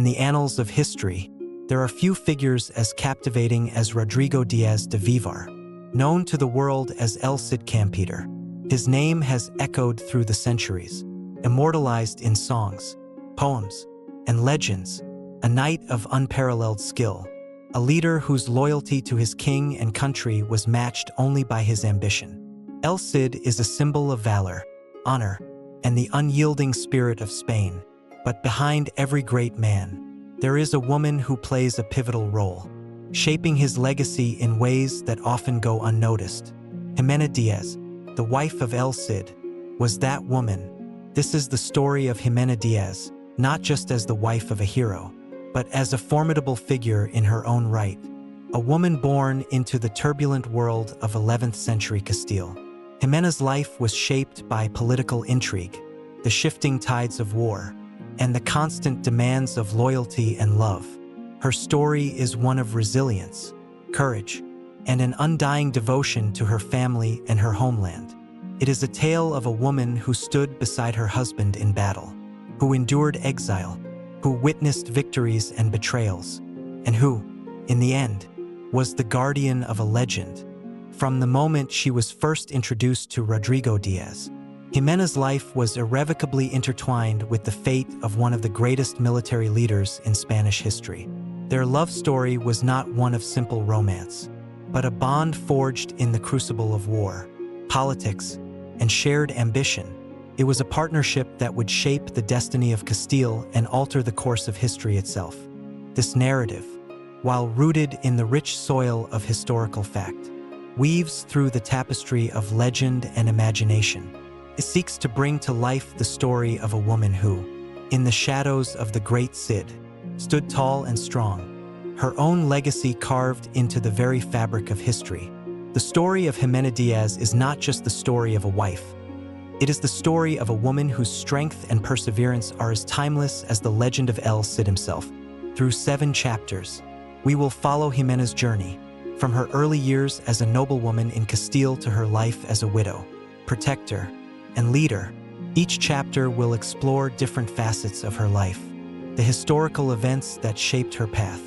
In the annals of history, there are few figures as captivating as Rodrigo Diaz de Vivar. Known to the world as El Cid Campeador, his name has echoed through the centuries, immortalized in songs, poems, and legends, a knight of unparalleled skill, a leader whose loyalty to his king and country was matched only by his ambition. El Cid is a symbol of valor, honor, and the unyielding spirit of Spain. But behind every great man, there is a woman who plays a pivotal role, shaping his legacy in ways that often go unnoticed. Jimena Díaz, the wife of El Cid, was that woman. This is the story of Jimena Díaz, not just as the wife of a hero, but as a formidable figure in her own right, a woman born into the turbulent world of 11th century Castile. Jimena's life was shaped by political intrigue, the shifting tides of war, and the constant demands of loyalty and love. Her story is one of resilience, courage, and an undying devotion to her family and her homeland. It is a tale of a woman who stood beside her husband in battle, who endured exile, who witnessed victories and betrayals, and who, in the end, was the guardian of a legend. From the moment she was first introduced to Rodrigo Diaz, Jimena's life was irrevocably intertwined with the fate of one of the greatest military leaders in Spanish history. Their love story was not one of simple romance, but a bond forged in the crucible of war, politics, and shared ambition. It was a partnership that would shape the destiny of Castile and alter the course of history itself. This narrative, while rooted in the rich soil of historical fact, weaves through the tapestry of legend and imagination. It seeks to bring to life the story of a woman who, in the shadows of the great Cid, stood tall and strong, her own legacy carved into the very fabric of history. The story of Jimena Díaz is not just the story of a wife. It is the story of a woman whose strength and perseverance are as timeless as the legend of El Cid himself. Through 7 chapters, we will follow Jimena's journey, from her early years as a noblewoman in Castile to her life as a widow, protector, and leader. Each chapter will explore different facets of her life, the historical events that shaped her path,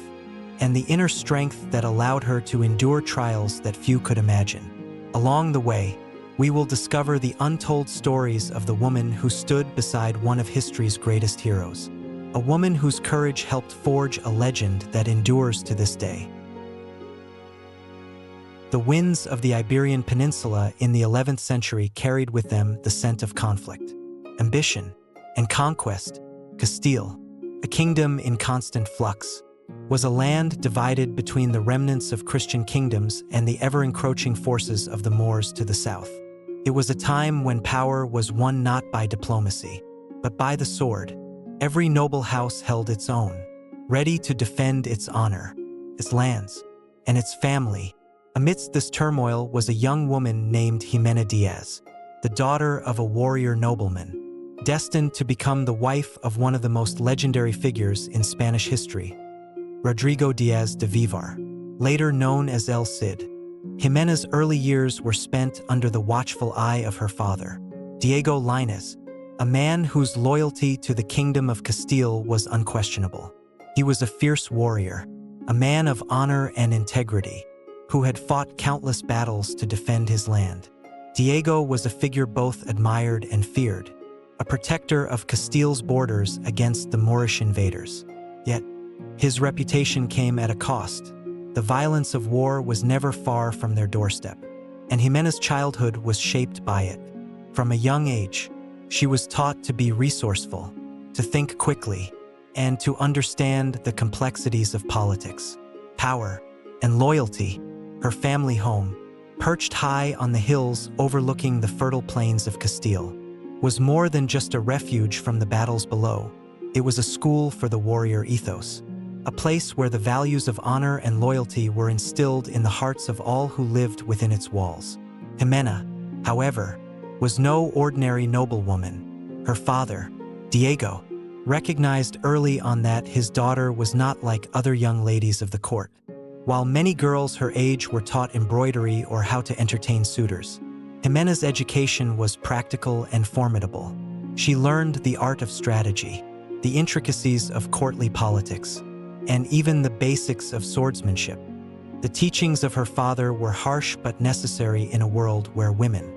and the inner strength that allowed her to endure trials that few could imagine. Along the way, we will discover the untold stories of the woman who stood beside one of history's greatest heroes, a woman whose courage helped forge a legend that endures to this day. The winds of the Iberian Peninsula in the 11th century carried with them the scent of conflict, ambition, and conquest. Castile, a kingdom in constant flux, was a land divided between the remnants of Christian kingdoms and the ever-encroaching forces of the Moors to the south. It was a time when power was won not by diplomacy, but by the sword. Every noble house held its own, ready to defend its honor, its lands, and its family. Amidst this turmoil was a young woman named Jimena Díaz, the daughter of a warrior nobleman, destined to become the wife of one of the most legendary figures in Spanish history, Rodrigo Diaz de Vivar, later known as El Cid. Jimena's early years were spent under the watchful eye of her father, Diego Lainez, a man whose loyalty to the Kingdom of Castile was unquestionable. He was a fierce warrior, a man of honor and integrity, who had fought countless battles to defend his land. Diego was a figure both admired and feared, a protector of Castile's borders against the Moorish invaders. Yet, his reputation came at a cost. The violence of war was never far from their doorstep, and Jimena's childhood was shaped by it. From a young age, she was taught to be resourceful, to think quickly, and to understand the complexities of politics, power, and loyalty. Her family home, perched high on the hills overlooking the fertile plains of Castile, was more than just a refuge from the battles below. It was a school for the warrior ethos, a place where the values of honor and loyalty were instilled in the hearts of all who lived within its walls. Jimena, however, was no ordinary noblewoman. Her father, Diego, recognized early on that his daughter was not like other young ladies of the court. While many girls her age were taught embroidery or how to entertain suitors, Jimena's education was practical and formidable. She learned the art of strategy, the intricacies of courtly politics, and even the basics of swordsmanship. The teachings of her father were harsh but necessary in a world where women,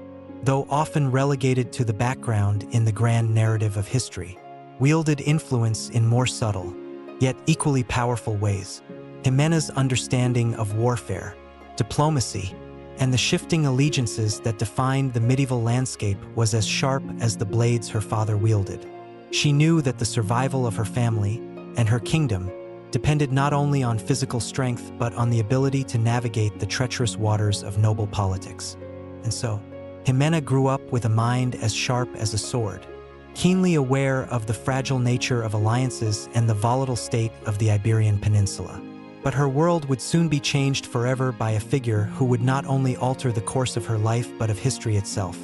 though often relegated to the background in the grand narrative of history, wielded influence in more subtle, yet equally powerful ways. Jimena's understanding of warfare, diplomacy, and the shifting allegiances that defined the medieval landscape was as sharp as the blades her father wielded. She knew that the survival of her family and her kingdom depended not only on physical strength but on the ability to navigate the treacherous waters of noble politics. And so, Jimena grew up with a mind as sharp as a sword, keenly aware of the fragile nature of alliances and the volatile state of the Iberian Peninsula. But her world would soon be changed forever by a figure who would not only alter the course of her life but of history itself: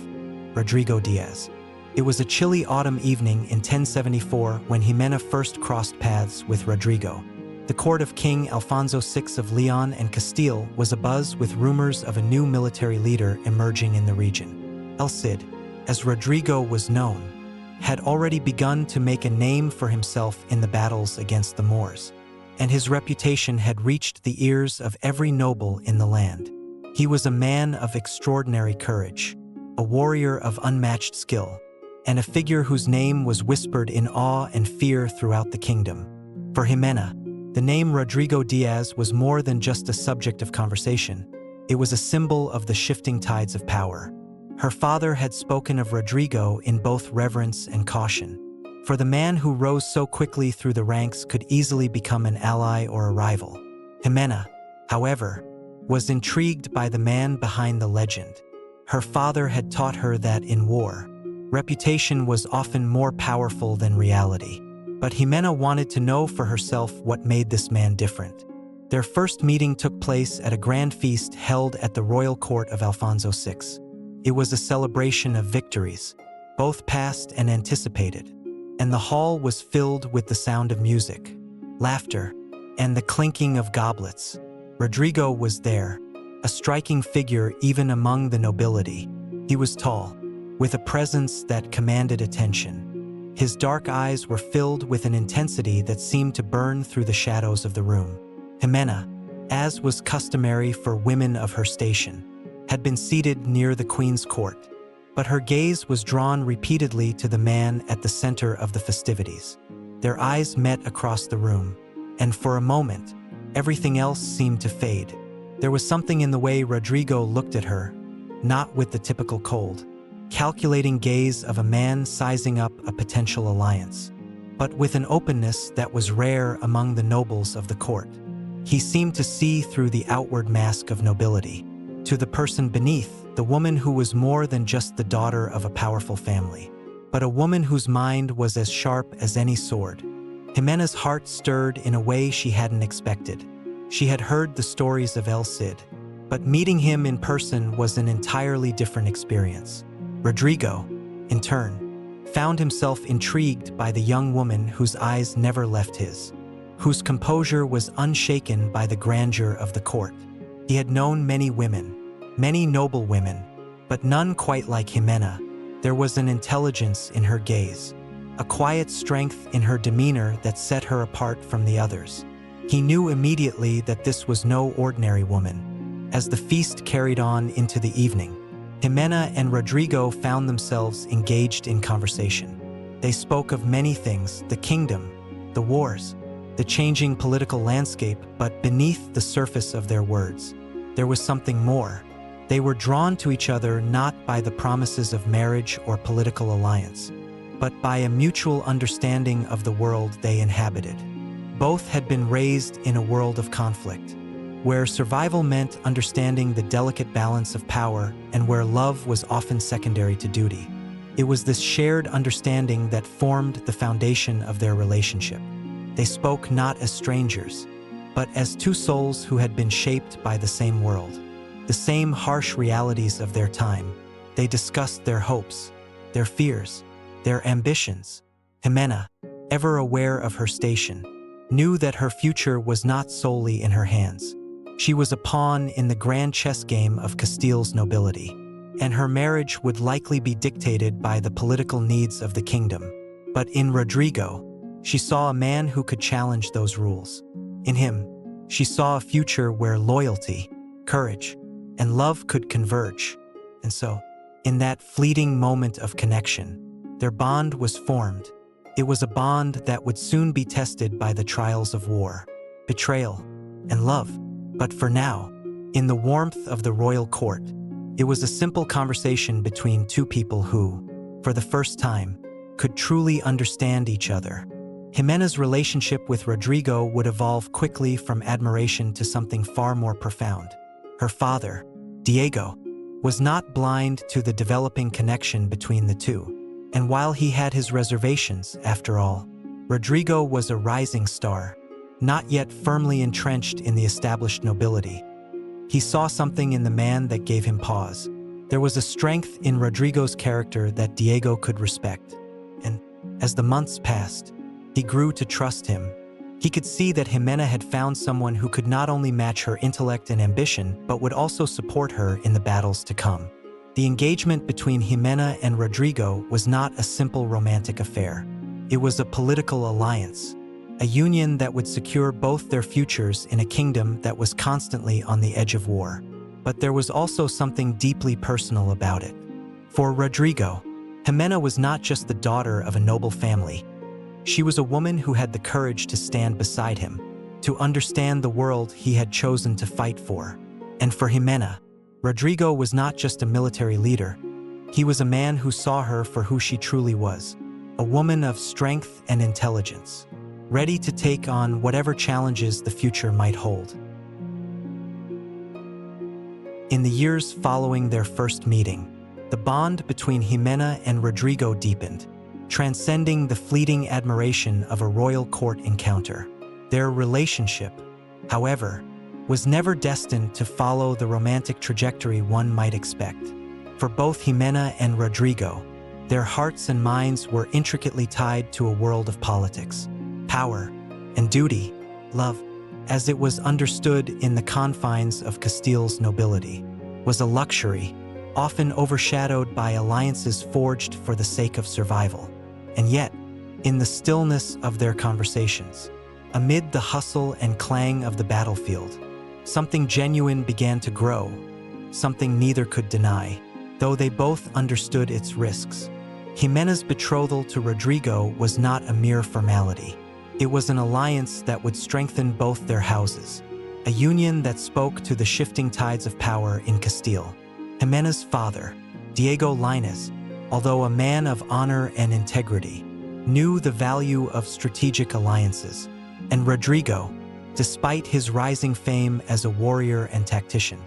Rodrigo Diaz. It was a chilly autumn evening in 1074 when Jimena first crossed paths with Rodrigo. The court of King Alfonso VI of Leon and Castile was abuzz with rumors of a new military leader emerging in the region. El Cid, as Rodrigo was known, had already begun to make a name for himself in the battles against the Moors, and his reputation had reached the ears of every noble in the land. He was a man of extraordinary courage, a warrior of unmatched skill, and a figure whose name was whispered in awe and fear throughout the kingdom. For Jimena, the name Rodrigo Diaz was more than just a subject of conversation. It was a symbol of the shifting tides of power. Her father had spoken of Rodrigo in both reverence and caution, for the man who rose so quickly through the ranks could easily become an ally or a rival. Jimena, however, was intrigued by the man behind the legend. Her father had taught her that in war, reputation was often more powerful than reality. But Jimena wanted to know for herself what made this man different. Their first meeting took place at a grand feast held at the royal court of Alfonso VI. It was a celebration of victories, both past and anticipated, and the hall was filled with the sound of music, laughter, and the clinking of goblets. Rodrigo was there, a striking figure even among the nobility. He was tall, with a presence that commanded attention. His dark eyes were filled with an intensity that seemed to burn through the shadows of the room. Jimena, as was customary for women of her station, had been seated near the queen's court, but her gaze was drawn repeatedly to the man at the center of the festivities. Their eyes met across the room, and for a moment, everything else seemed to fade. There was something in the way Rodrigo looked at her, not with the typical cold, calculating gaze of a man sizing up a potential alliance, but with an openness that was rare among the nobles of the court. He seemed to see through the outward mask of nobility, to the person beneath, the woman who was more than just the daughter of a powerful family, but a woman whose mind was as sharp as any sword. Jimena's heart stirred in a way she hadn't expected. She had heard the stories of El Cid, but meeting him in person was an entirely different experience. Rodrigo, in turn, found himself intrigued by the young woman whose eyes never left his, whose composure was unshaken by the grandeur of the court. He had known many women, many noble women, but none quite like Jimena. There was an intelligence in her gaze, a quiet strength in her demeanor that set her apart from the others. He knew immediately that this was no ordinary woman. As the feast carried on into the evening, Jimena and Rodrigo found themselves engaged in conversation. They spoke of many things: the kingdom, the wars, the changing political landscape, but beneath the surface of their words, there was something more. They were drawn to each other not by the promises of marriage or political alliance, but by a mutual understanding of the world they inhabited. Both had been raised in a world of conflict, where survival meant understanding the delicate balance of power and where love was often secondary to duty. It was this shared understanding that formed the foundation of their relationship. They spoke not as strangers, but as two souls who had been shaped by the same world, the same harsh realities of their time. They discussed their hopes, their fears, their ambitions. Jimena, ever aware of her station, knew that her future was not solely in her hands. She was a pawn in the grand chess game of Castile's nobility, and her marriage would likely be dictated by the political needs of the kingdom. But in Rodrigo, She saw a man who could challenge those rules. In him, she saw a future where loyalty, courage, and love could converge. And so, in that fleeting moment of connection, their bond was formed. It was a bond that would soon be tested by the trials of war, betrayal, and love. But for now, in the warmth of the royal court, it was a simple conversation between two people who, for the first time, could truly understand each other. Jimena's relationship with Rodrigo would evolve quickly from admiration to something far more profound. Her father, Diego, was not blind to the developing connection between the two. And while he had his reservations, after all, Rodrigo was a rising star, not yet firmly entrenched in the established nobility. He saw something in the man that gave him pause. There was a strength in Rodrigo's character that Diego could respect. And as the months passed, he grew to trust him. He could see that Jimena had found someone who could not only match her intellect and ambition, but would also support her in the battles to come. The engagement between Jimena and Rodrigo was not a simple romantic affair. It was a political alliance, a union that would secure both their futures in a kingdom that was constantly on the edge of war. But there was also something deeply personal about it. For Rodrigo, Jimena was not just the daughter of a noble family. She was a woman who had the courage to stand beside him, to understand the world he had chosen to fight for. And for Jimena, Rodrigo was not just a military leader. He was a man who saw her for who she truly was, a woman of strength and intelligence, ready to take on whatever challenges the future might hold. In the years following their first meeting, the bond between Jimena and Rodrigo deepened, transcending the fleeting admiration of a royal court encounter. Their relationship, however, was never destined to follow the romantic trajectory one might expect. For both Jimena and Rodrigo, their hearts and minds were intricately tied to a world of politics, power, and duty. Love, as it was understood in the confines of Castile's nobility, was a luxury, often overshadowed by alliances forged for the sake of survival. And yet, in the stillness of their conversations, amid the hustle and clang of the battlefield, something genuine began to grow, something neither could deny, though they both understood its risks. Jimena's betrothal to Rodrigo was not a mere formality. It was an alliance that would strengthen both their houses, a union that spoke to the shifting tides of power in Castile. Jimena's father, Diego Lainez, although a man of honor and integrity, knew the value of strategic alliances, and Rodrigo, despite his rising fame as a warrior and tactician,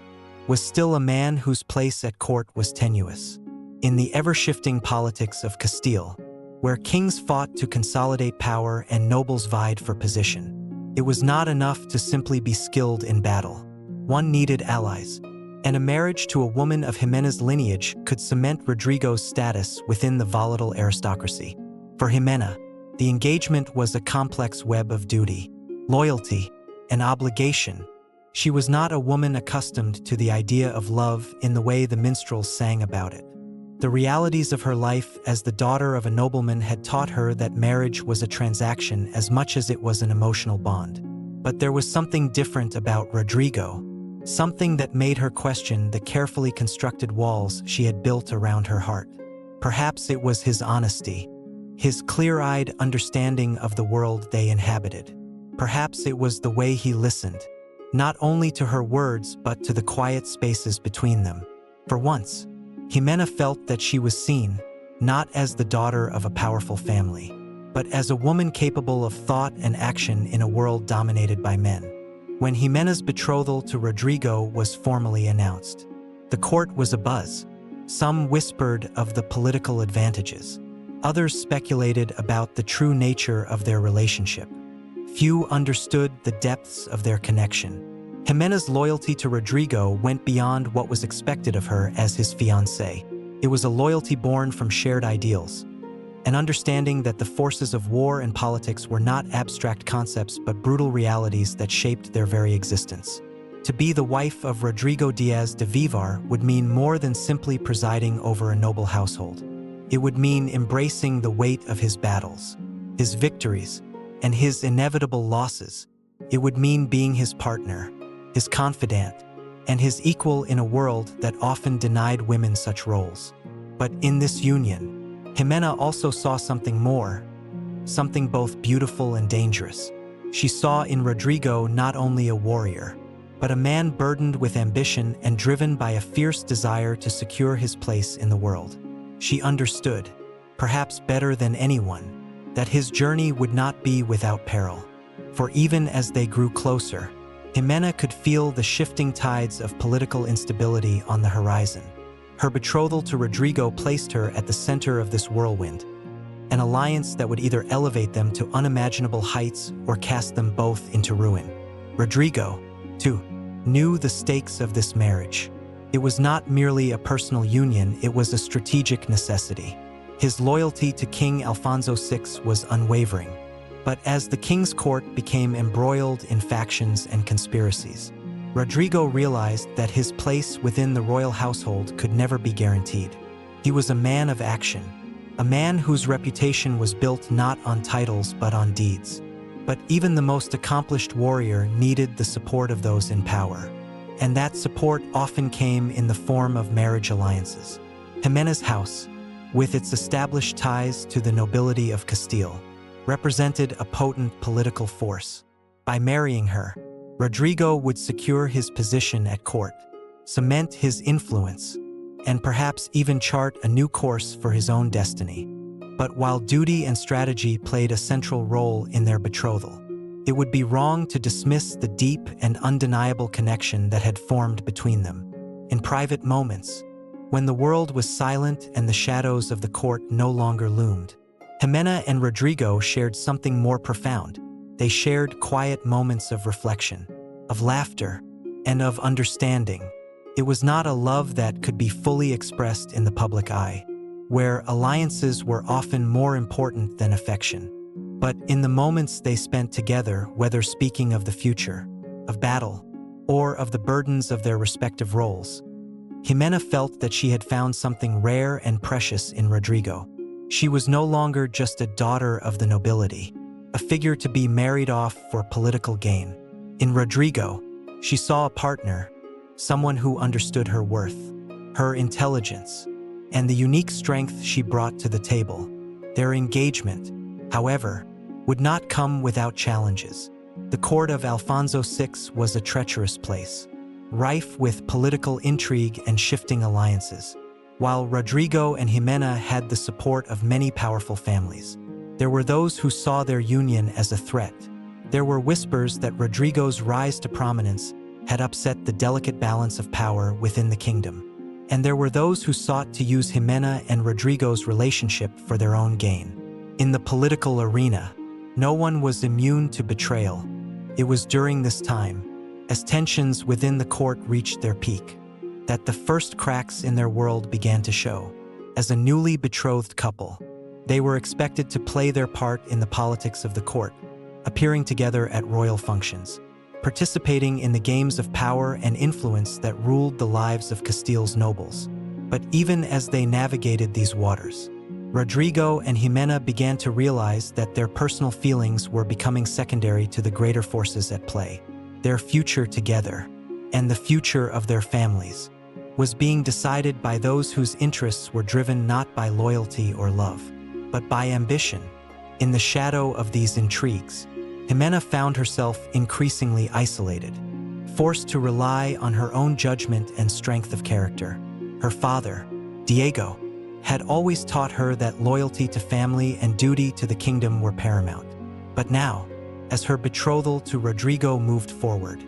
was still a man whose place at court was tenuous. In the ever-shifting politics of Castile, where kings fought to consolidate power and nobles vied for position, it was not enough to simply be skilled in battle. One needed allies, and a marriage to a woman of Jimena's lineage could cement Rodrigo's status within the volatile aristocracy. For Jimena, the engagement was a complex web of duty, loyalty, and obligation. She was not a woman accustomed to the idea of love in the way the minstrels sang about it. The realities of her life as the daughter of a nobleman had taught her that marriage was a transaction as much as it was an emotional bond. But there was something different about Rodrigo, something that made her question the carefully constructed walls she had built around her heart. Perhaps it was his honesty, his clear-eyed understanding of the world they inhabited. Perhaps it was the way he listened, not only to her words but to the quiet spaces between them. For once, Jimena felt that she was seen, not as the daughter of a powerful family, but as a woman capable of thought and action in a world dominated by men. When Jimena's betrothal to Rodrigo was formally announced, the court was abuzz. Some whispered of the political advantages. Others speculated about the true nature of their relationship. Few understood the depths of their connection. Jimena's loyalty to Rodrigo went beyond what was expected of her as his fiancée. It was a loyalty born from shared ideals, an understanding that the forces of war and politics were not abstract concepts but brutal realities that shaped their very existence. To be the wife of Rodrigo Díaz de Vivar would mean more than simply presiding over a noble household. It would mean embracing the weight of his battles, his victories, and his inevitable losses. It would mean being his partner, his confidant, and his equal in a world that often denied women such roles. But in this union, Jimena also saw something more, something both beautiful and dangerous. She saw in Rodrigo not only a warrior, but a man burdened with ambition and driven by a fierce desire to secure his place in the world. She understood, perhaps better than anyone, that his journey would not be without peril. For even as they grew closer, Jimena could feel the shifting tides of political instability on the horizon. Her betrothal to Rodrigo placed her at the center of this whirlwind, an alliance that would either elevate them to unimaginable heights or cast them both into ruin. Rodrigo, too, knew the stakes of this marriage. It was not merely a personal union, it was a strategic necessity. His loyalty to King Alfonso VI was unwavering. But as the king's court became embroiled in factions and conspiracies, Rodrigo realized that his place within the royal household could never be guaranteed. He was a man of action, a man whose reputation was built not on titles but on deeds. But even the most accomplished warrior needed the support of those in power, and that support often came in the form of marriage alliances. Jimena's house, with its established ties to the nobility of Castile, represented a potent political force. By marrying her, Rodrigo would secure his position at court, cement his influence, and perhaps even chart a new course for his own destiny. But while duty and strategy played a central role in their betrothal, it would be wrong to dismiss the deep and undeniable connection that had formed between them. In private moments, when the world was silent and the shadows of the court no longer loomed, Jimena and Rodrigo shared something more profound. They shared quiet moments of reflection, of laughter, and of understanding. It was not a love that could be fully expressed in the public eye, where alliances were often more important than affection. But in the moments they spent together, whether speaking of the future, of battle, or of the burdens of their respective roles, Jimena felt that she had found something rare and precious in Rodrigo. She was no longer just a daughter of the nobility, a figure to be married off for political gain. In Rodrigo, she saw a partner, someone who understood her worth, her intelligence, and the unique strength she brought to the table. Their engagement, however, would not come without challenges. The court of Alfonso VI was a treacherous place, rife with political intrigue and shifting alliances. While Rodrigo and Jimena had the support of many powerful families, there were those who saw their union as a threat. There were whispers that Rodrigo's rise to prominence had upset the delicate balance of power within the kingdom. And there were those who sought to use Jimena and Rodrigo's relationship for their own gain. In the political arena, no one was immune to betrayal. It was during this time, as tensions within the court reached their peak, that the first cracks in their world began to show. As a newly betrothed couple, they were expected to play their part in the politics of the court, appearing together at royal functions, participating in the games of power and influence that ruled the lives of Castile's nobles. But even as they navigated these waters, Rodrigo and Jimena began to realize that their personal feelings were becoming secondary to the greater forces at play. Their future together, and the future of their families, was being decided by those whose interests were driven not by loyalty or love, but by ambition. In the shadow of these intrigues, Jimena found herself increasingly isolated, forced to rely on her own judgment and strength of character. Her father, Diego, had always taught her that loyalty to family and duty to the kingdom were paramount. But now, as her betrothal to Rodrigo moved forward,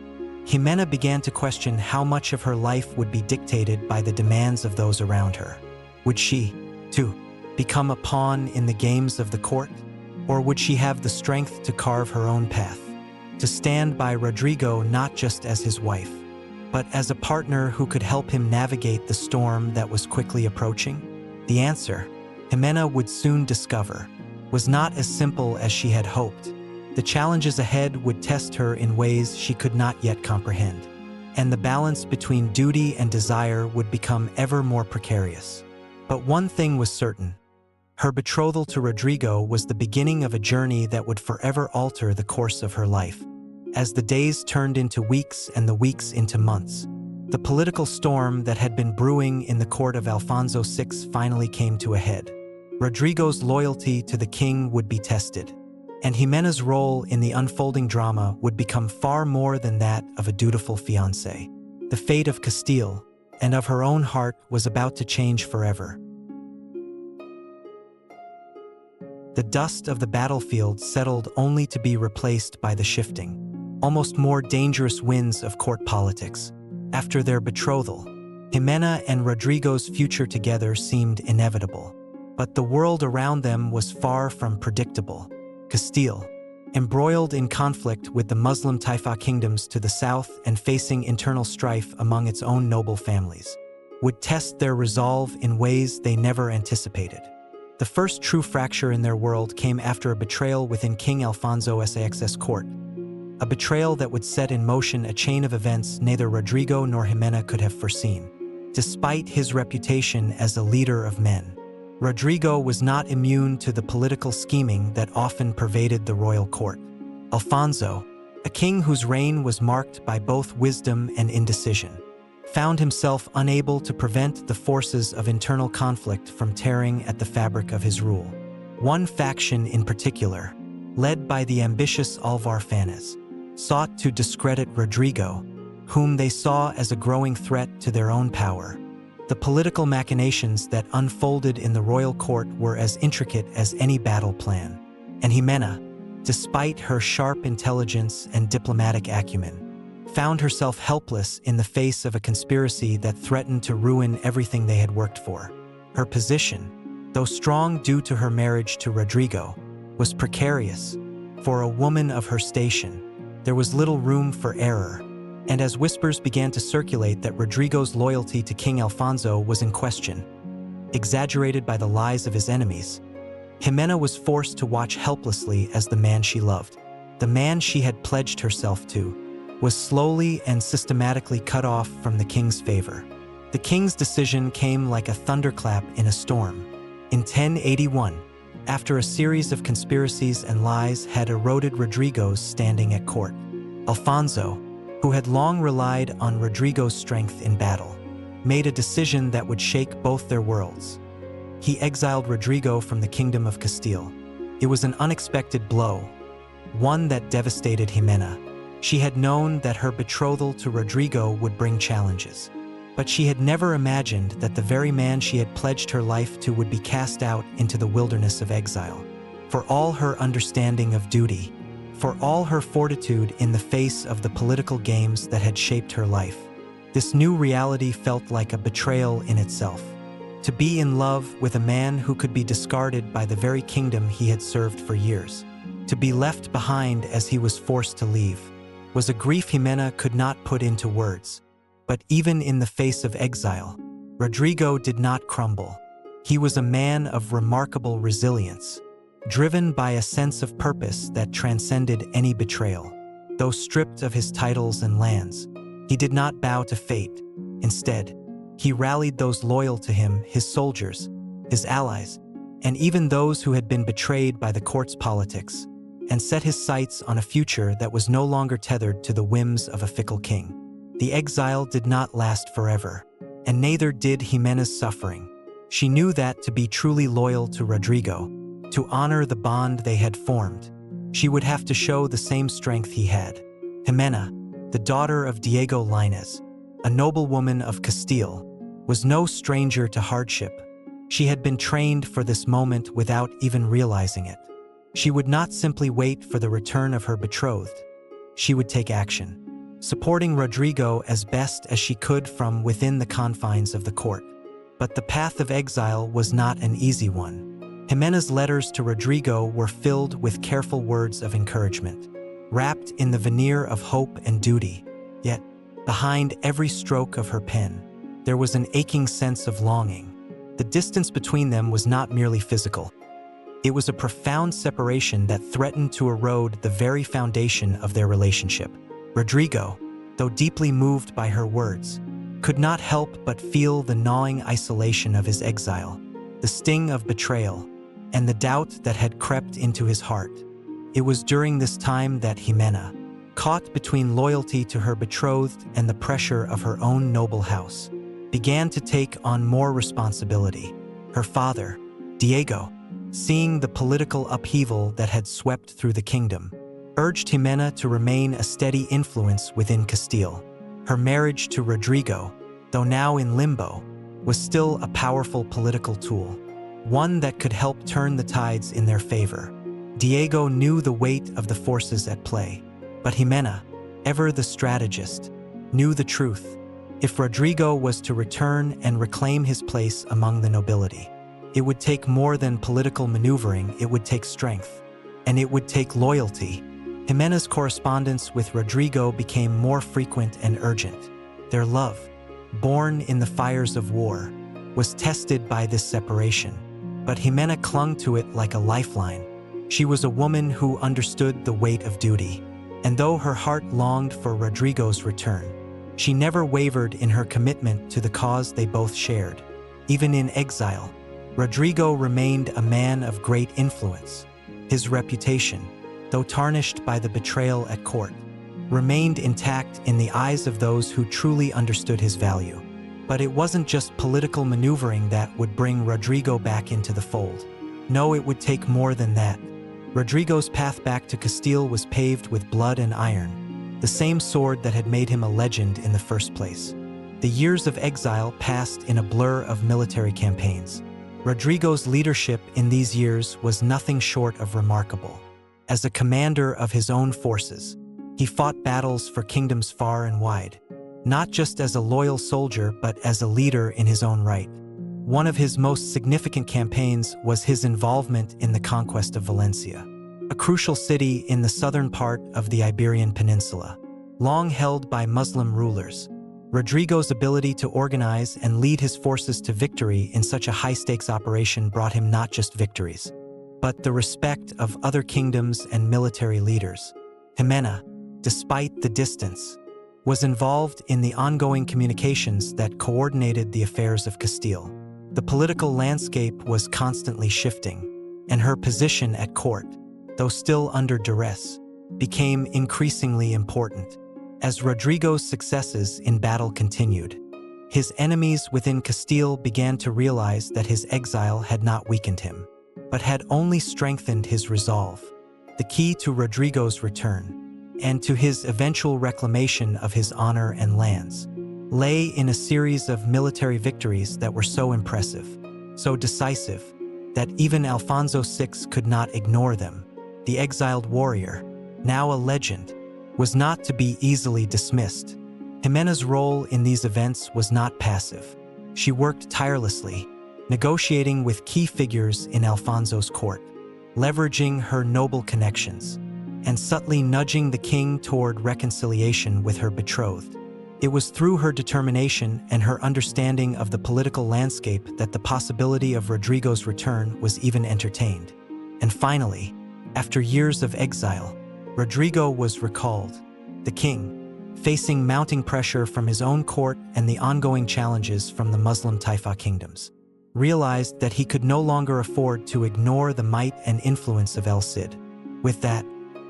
Jimena began to question how much of her life would be dictated by the demands of those around her. Would she, too, become a pawn in the games of the court? Or would she have the strength to carve her own path, to stand by Rodrigo not just as his wife, but as a partner who could help him navigate the storm that was quickly approaching? The answer, Jimena would soon discover, was not as simple as she had hoped. The challenges ahead would test her in ways she could not yet comprehend, and the balance between duty and desire would become ever more precarious. But one thing was certain: Her betrothal to Rodrigo was the beginning of a journey that would forever alter the course of her life. As the days turned into weeks and the weeks into months, the political storm that had been brewing in the court of Alfonso VI finally came to a head. Rodrigo's loyalty to the king would be tested, and Jimena's role in the unfolding drama would become far more than that of a dutiful fiancée. The fate of Castile, and of her own heart, was about to change forever. The dust of the battlefield settled only to be replaced by the shifting, almost more dangerous winds of court politics. After their betrothal, Jimena and Rodrigo's future together seemed inevitable. But the world around them was far from predictable. Castile, embroiled in conflict with the Muslim Taifa kingdoms to the south and facing internal strife among its own noble families, would test their resolve in ways they never anticipated. The first true fracture in their world came after a betrayal within King Alfonso VI's court, a betrayal that would set in motion a chain of events neither Rodrigo nor Jimena could have foreseen. Despite his reputation as a leader of men, Rodrigo was not immune to the political scheming that often pervaded the royal court. Alfonso, a king whose reign was marked by both wisdom and indecision, found himself unable to prevent the forces of internal conflict from tearing at the fabric of his rule. One faction in particular, led by the ambitious Alvar Fanez, sought to discredit Rodrigo, whom they saw as a growing threat to their own power. The political machinations that unfolded in the royal court were as intricate as any battle plan, and Jimena, despite her sharp intelligence and diplomatic acumen, found herself helpless in the face of a conspiracy that threatened to ruin everything they had worked for. Her position, though strong due to her marriage to Rodrigo, was precarious. For a woman of her station, there was little room for error, and as whispers began to circulate that Rodrigo's loyalty to King Alfonso was in question, exaggerated by the lies of his enemies, Jimena was forced to watch helplessly as the man she loved, the man she had pledged herself to, was slowly and systematically cut off from the king's favor. The king's decision came like a thunderclap in a storm. In 1081, after a series of conspiracies and lies had eroded Rodrigo's standing at court, Alfonso, who had long relied on Rodrigo's strength in battle, made a decision that would shake both their worlds. He exiled Rodrigo from the kingdom of Castile. It was an unexpected blow, one that devastated Jimena. She had known that her betrothal to Rodrigo would bring challenges, but she had never imagined that the very man she had pledged her life to would be cast out into the wilderness of exile. For all her understanding of duty, for all her fortitude in the face of the political games that had shaped her life, this new reality felt like a betrayal in itself. To be in love with a man who could be discarded by the very kingdom he had served for years, to be left behind as he was forced to leave, was a grief Jimena could not put into words. But even in the face of exile, Rodrigo did not crumble. He was a man of remarkable resilience, driven by a sense of purpose that transcended any betrayal. Though stripped of his titles and lands, he did not bow to fate. Instead, he rallied those loyal to him, his soldiers, his allies, and even those who had been betrayed by the court's politics, and set his sights on a future that was no longer tethered to the whims of a fickle king. The exile did not last forever, and neither did Jimena's suffering. She knew that to be truly loyal to Rodrigo, to honor the bond they had formed, she would have to show the same strength he had. Jimena, the daughter of Diego Lainez, a noblewoman of Castile, was no stranger to hardship. She had been trained for this moment without even realizing it. She would not simply wait for the return of her betrothed. She would take action, supporting Rodrigo as best as she could from within the confines of the court. But the path of exile was not an easy one. Jimena's letters to Rodrigo were filled with careful words of encouragement, wrapped in the veneer of hope and duty. Yet, behind every stroke of her pen, there was an aching sense of longing. The distance between them was not merely physical. It was a profound separation that threatened to erode the very foundation of their relationship. Rodrigo, though deeply moved by her words, could not help but feel the gnawing isolation of his exile, the sting of betrayal, and the doubt that had crept into his heart. It was during this time that Jimena, caught between loyalty to her betrothed and the pressure of her own noble house, began to take on more responsibility. Her father, Diego, seeing the political upheaval that had swept through the kingdom, urged Jimena to remain a steady influence within Castile. Her marriage to Rodrigo, though now in limbo, was still a powerful political tool, one that could help turn the tides in their favor. Diego knew the weight of the forces at play, but Jimena, ever the strategist, knew the truth. If Rodrigo was to return and reclaim his place among the nobility, it would take more than political maneuvering, it would take strength, and it would take loyalty. Jimena's correspondence with Rodrigo became more frequent and urgent. Their love, born in the fires of war, was tested by this separation, but Jimena clung to it like a lifeline. She was a woman who understood the weight of duty, and though her heart longed for Rodrigo's return, she never wavered in her commitment to the cause they both shared. Even in exile, Rodrigo remained a man of great influence. His reputation, though tarnished by the betrayal at court, remained intact in the eyes of those who truly understood his value. But it wasn't just political maneuvering that would bring Rodrigo back into the fold. No, it would take more than that. Rodrigo's path back to Castile was paved with blood and iron, the same sword that had made him a legend in the first place. The years of exile passed in a blur of military campaigns. Rodrigo's leadership in these years was nothing short of remarkable. As a commander of his own forces, he fought battles for kingdoms far and wide, not just as a loyal soldier but as a leader in his own right. One of his most significant campaigns was his involvement in the conquest of Valencia, a crucial city in the southern part of the Iberian Peninsula, long held by Muslim rulers. Rodrigo's ability to organize and lead his forces to victory in such a high-stakes operation brought him not just victories, but the respect of other kingdoms and military leaders. Jimena, despite the distance, was involved in the ongoing communications that coordinated the affairs of Castile. The political landscape was constantly shifting, and her position at court, though still under duress, became increasingly important. As Rodrigo's successes in battle continued, his enemies within Castile began to realize that his exile had not weakened him, but had only strengthened his resolve. The key to Rodrigo's return, and to his eventual reclamation of his honor and lands, lay in a series of military victories that were so impressive, so decisive, that even Alfonso VI could not ignore them. The exiled warrior, now a legend, was not to be easily dismissed. Jimena's role in these events was not passive. She worked tirelessly, negotiating with key figures in Alfonso's court, leveraging her noble connections, and subtly nudging the king toward reconciliation with her betrothed. It was through her determination and her understanding of the political landscape that the possibility of Rodrigo's return was even entertained. And finally, after years of exile, Rodrigo was recalled. The king, facing mounting pressure from his own court and the ongoing challenges from the Muslim Taifa kingdoms, realized that he could no longer afford to ignore the might and influence of El Cid. With that,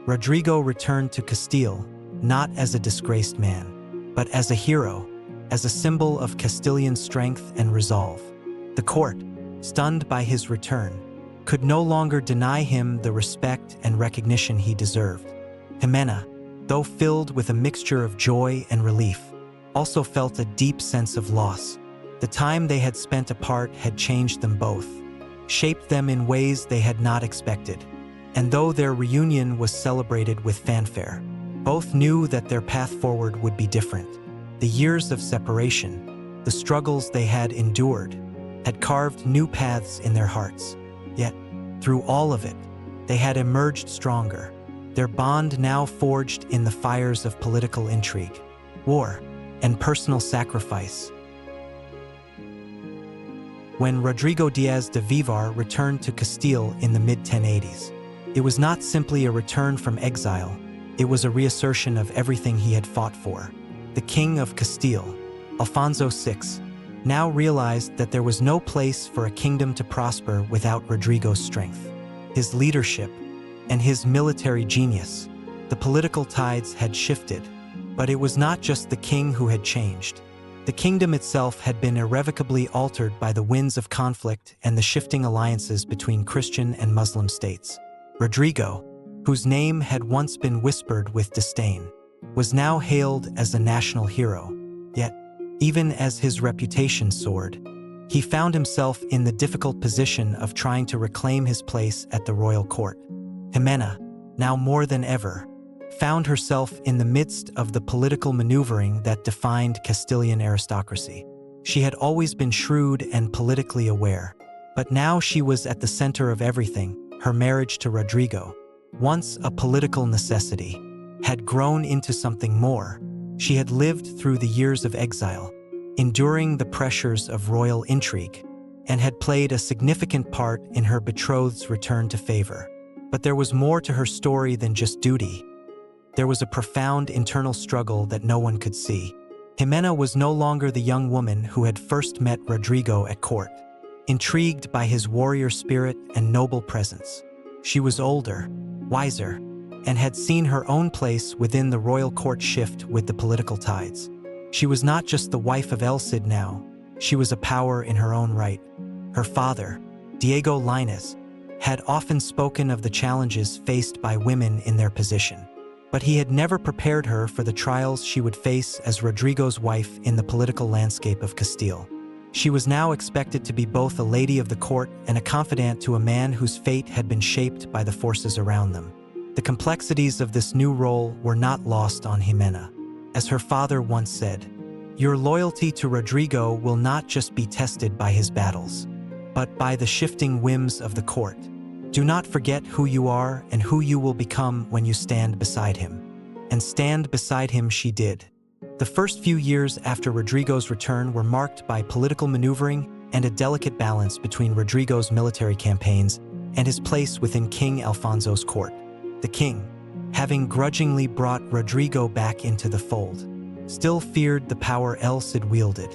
Rodrigo returned to Castile, not as a disgraced man, but as a hero, as a symbol of Castilian strength and resolve. The court, stunned by his return, could no longer deny him the respect and recognition he deserved. Jimena, though filled with a mixture of joy and relief, also felt a deep sense of loss. The time they had spent apart had changed them both, shaped them in ways they had not expected. And though their reunion was celebrated with fanfare, both knew that their path forward would be different. The years of separation, the struggles they had endured, had carved new paths in their hearts. Yet, through all of it, they had emerged stronger, their bond now forged in the fires of political intrigue, war, and personal sacrifice. When Rodrigo Díaz de Vivar returned to Castile in the mid-1080s, it was not simply a return from exile, it was a reassertion of everything he had fought for. The King of Castile, Alfonso VI, now realized that there was no place for a kingdom to prosper without Rodrigo's strength, his leadership, and his military genius. The political tides had shifted, but it was not just the king who had changed. The kingdom itself had been irrevocably altered by the winds of conflict and the shifting alliances between Christian and Muslim states. Rodrigo, whose name had once been whispered with disdain, was now hailed as a national hero. Yet, even as his reputation soared, he found himself in the difficult position of trying to reclaim his place at the royal court. Jimena, now more than ever, found herself in the midst of the political maneuvering that defined Castilian aristocracy. She had always been shrewd and politically aware, but now she was at the center of everything. Her marriage to Rodrigo, once a political necessity, had grown into something more. She had lived through the years of exile, enduring the pressures of royal intrigue, and had played a significant part in her betrothed's return to favor. But there was more to her story than just duty. There was a profound internal struggle that no one could see. Jimena was no longer the young woman who had first met Rodrigo at court, intrigued by his warrior spirit and noble presence. She was older, wiser, and had seen her own place within the royal court shift with the political tides. She was not just the wife of El Cid now, she was a power in her own right. Her father, Diego Lainez, had often spoken of the challenges faced by women in their position, but he had never prepared her for the trials she would face as Rodrigo's wife in the political landscape of Castile. She was now expected to be both a lady of the court and a confidant to a man whose fate had been shaped by the forces around them. The complexities of this new role were not lost on Jimena. As her father once said, "Your loyalty to Rodrigo will not just be tested by his battles, but by the shifting whims of the court. Do not forget who you are and who you will become when you stand beside him." And stand beside him she did. The first few years after Rodrigo's return were marked by political maneuvering and a delicate balance between Rodrigo's military campaigns and his place within King Alfonso's court. The king, having grudgingly brought Rodrigo back into the fold, still feared the power El Cid wielded,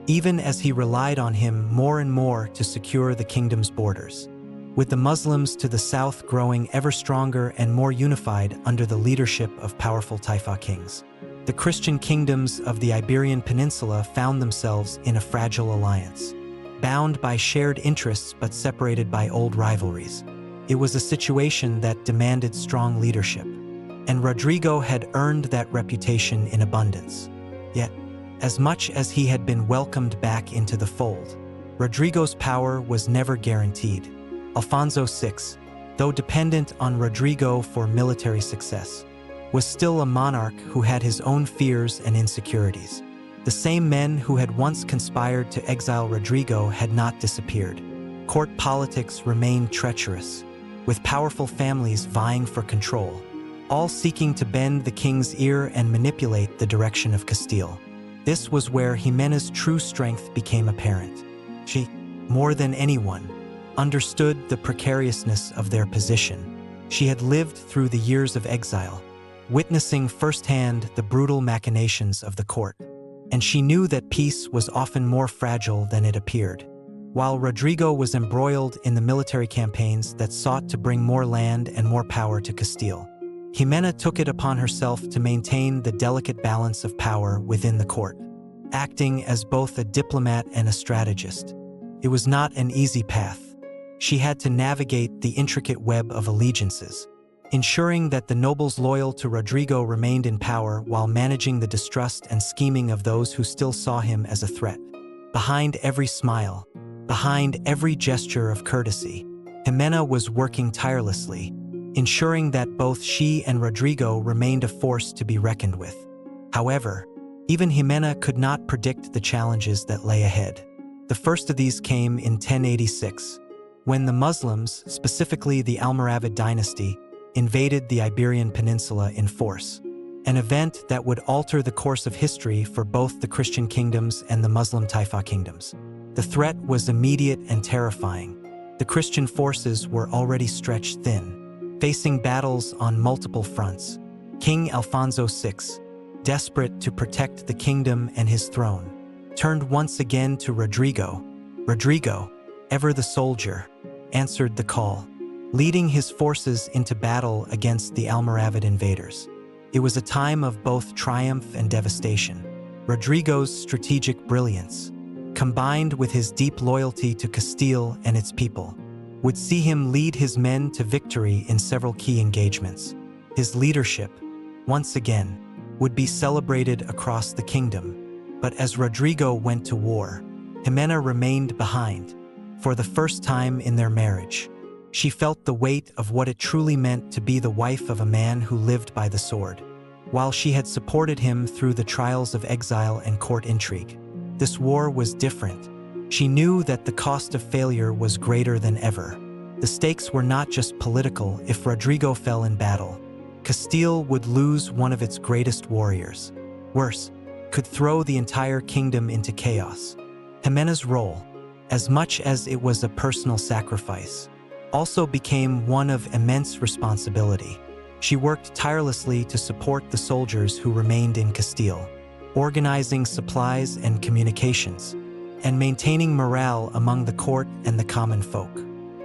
even as he relied on him more and more to secure the kingdom's borders. With the Muslims to the south growing ever stronger and more unified under the leadership of powerful Taifa kings, the Christian kingdoms of the Iberian Peninsula found themselves in a fragile alliance, bound by shared interests but separated by old rivalries. It was a situation that demanded strong leadership, and Rodrigo had earned that reputation in abundance. Yet, as much as he had been welcomed back into the fold, Rodrigo's power was never guaranteed. Alfonso VI, though dependent on Rodrigo for military success, was still a monarch who had his own fears and insecurities. The same men who had once conspired to exile Rodrigo had not disappeared. Court politics remained treacherous, with powerful families vying for control, all seeking to bend the king's ear and manipulate the direction of Castile. This was where Jimena's true strength became apparent. She, more than anyone, understood the precariousness of their position. She had lived through the years of exile, witnessing firsthand the brutal machinations of the court, and she knew that peace was often more fragile than it appeared. While Rodrigo was embroiled in the military campaigns that sought to bring more land and more power to Castile, Jimena took it upon herself to maintain the delicate balance of power within the court, acting as both a diplomat and a strategist. It was not an easy path. She had to navigate the intricate web of allegiances, ensuring that the nobles loyal to Rodrigo remained in power while managing the distrust and scheming of those who still saw him as a threat. Behind every smile, behind every gesture of courtesy, Jimena was working tirelessly, ensuring that both she and Rodrigo remained a force to be reckoned with. However, even Jimena could not predict the challenges that lay ahead. The first of these came in 1086, when the Muslims, specifically the Almoravid dynasty, invaded the Iberian Peninsula in force, an event that would alter the course of history for both the Christian kingdoms and the Muslim Taifa kingdoms. The threat was immediate and terrifying. The Christian forces were already stretched thin, facing battles on multiple fronts. King Alfonso VI, desperate to protect the kingdom and his throne, turned once again to Rodrigo. Rodrigo, ever the soldier, answered the call, leading his forces into battle against the Almoravid invaders. It was a time of both triumph and devastation. Rodrigo's strategic brilliance, combined with his deep loyalty to Castile and its people, would see him lead his men to victory in several key engagements. His leadership, once again, would be celebrated across the kingdom. But as Rodrigo went to war, Jimena remained behind. For the first time in their marriage, she felt the weight of what it truly meant to be the wife of a man who lived by the sword. While she had supported him through the trials of exile and court intrigue, this war was different. She knew that the cost of failure was greater than ever. The stakes were not just political. If Rodrigo fell in battle, Castile would lose one of its greatest warriors. Worse, could throw the entire kingdom into chaos. Jimena's role, as much as it was a personal sacrifice, also became one of immense responsibility. She worked tirelessly to support the soldiers who remained in Castile, organizing supplies and communications, and maintaining morale among the court and the common folk.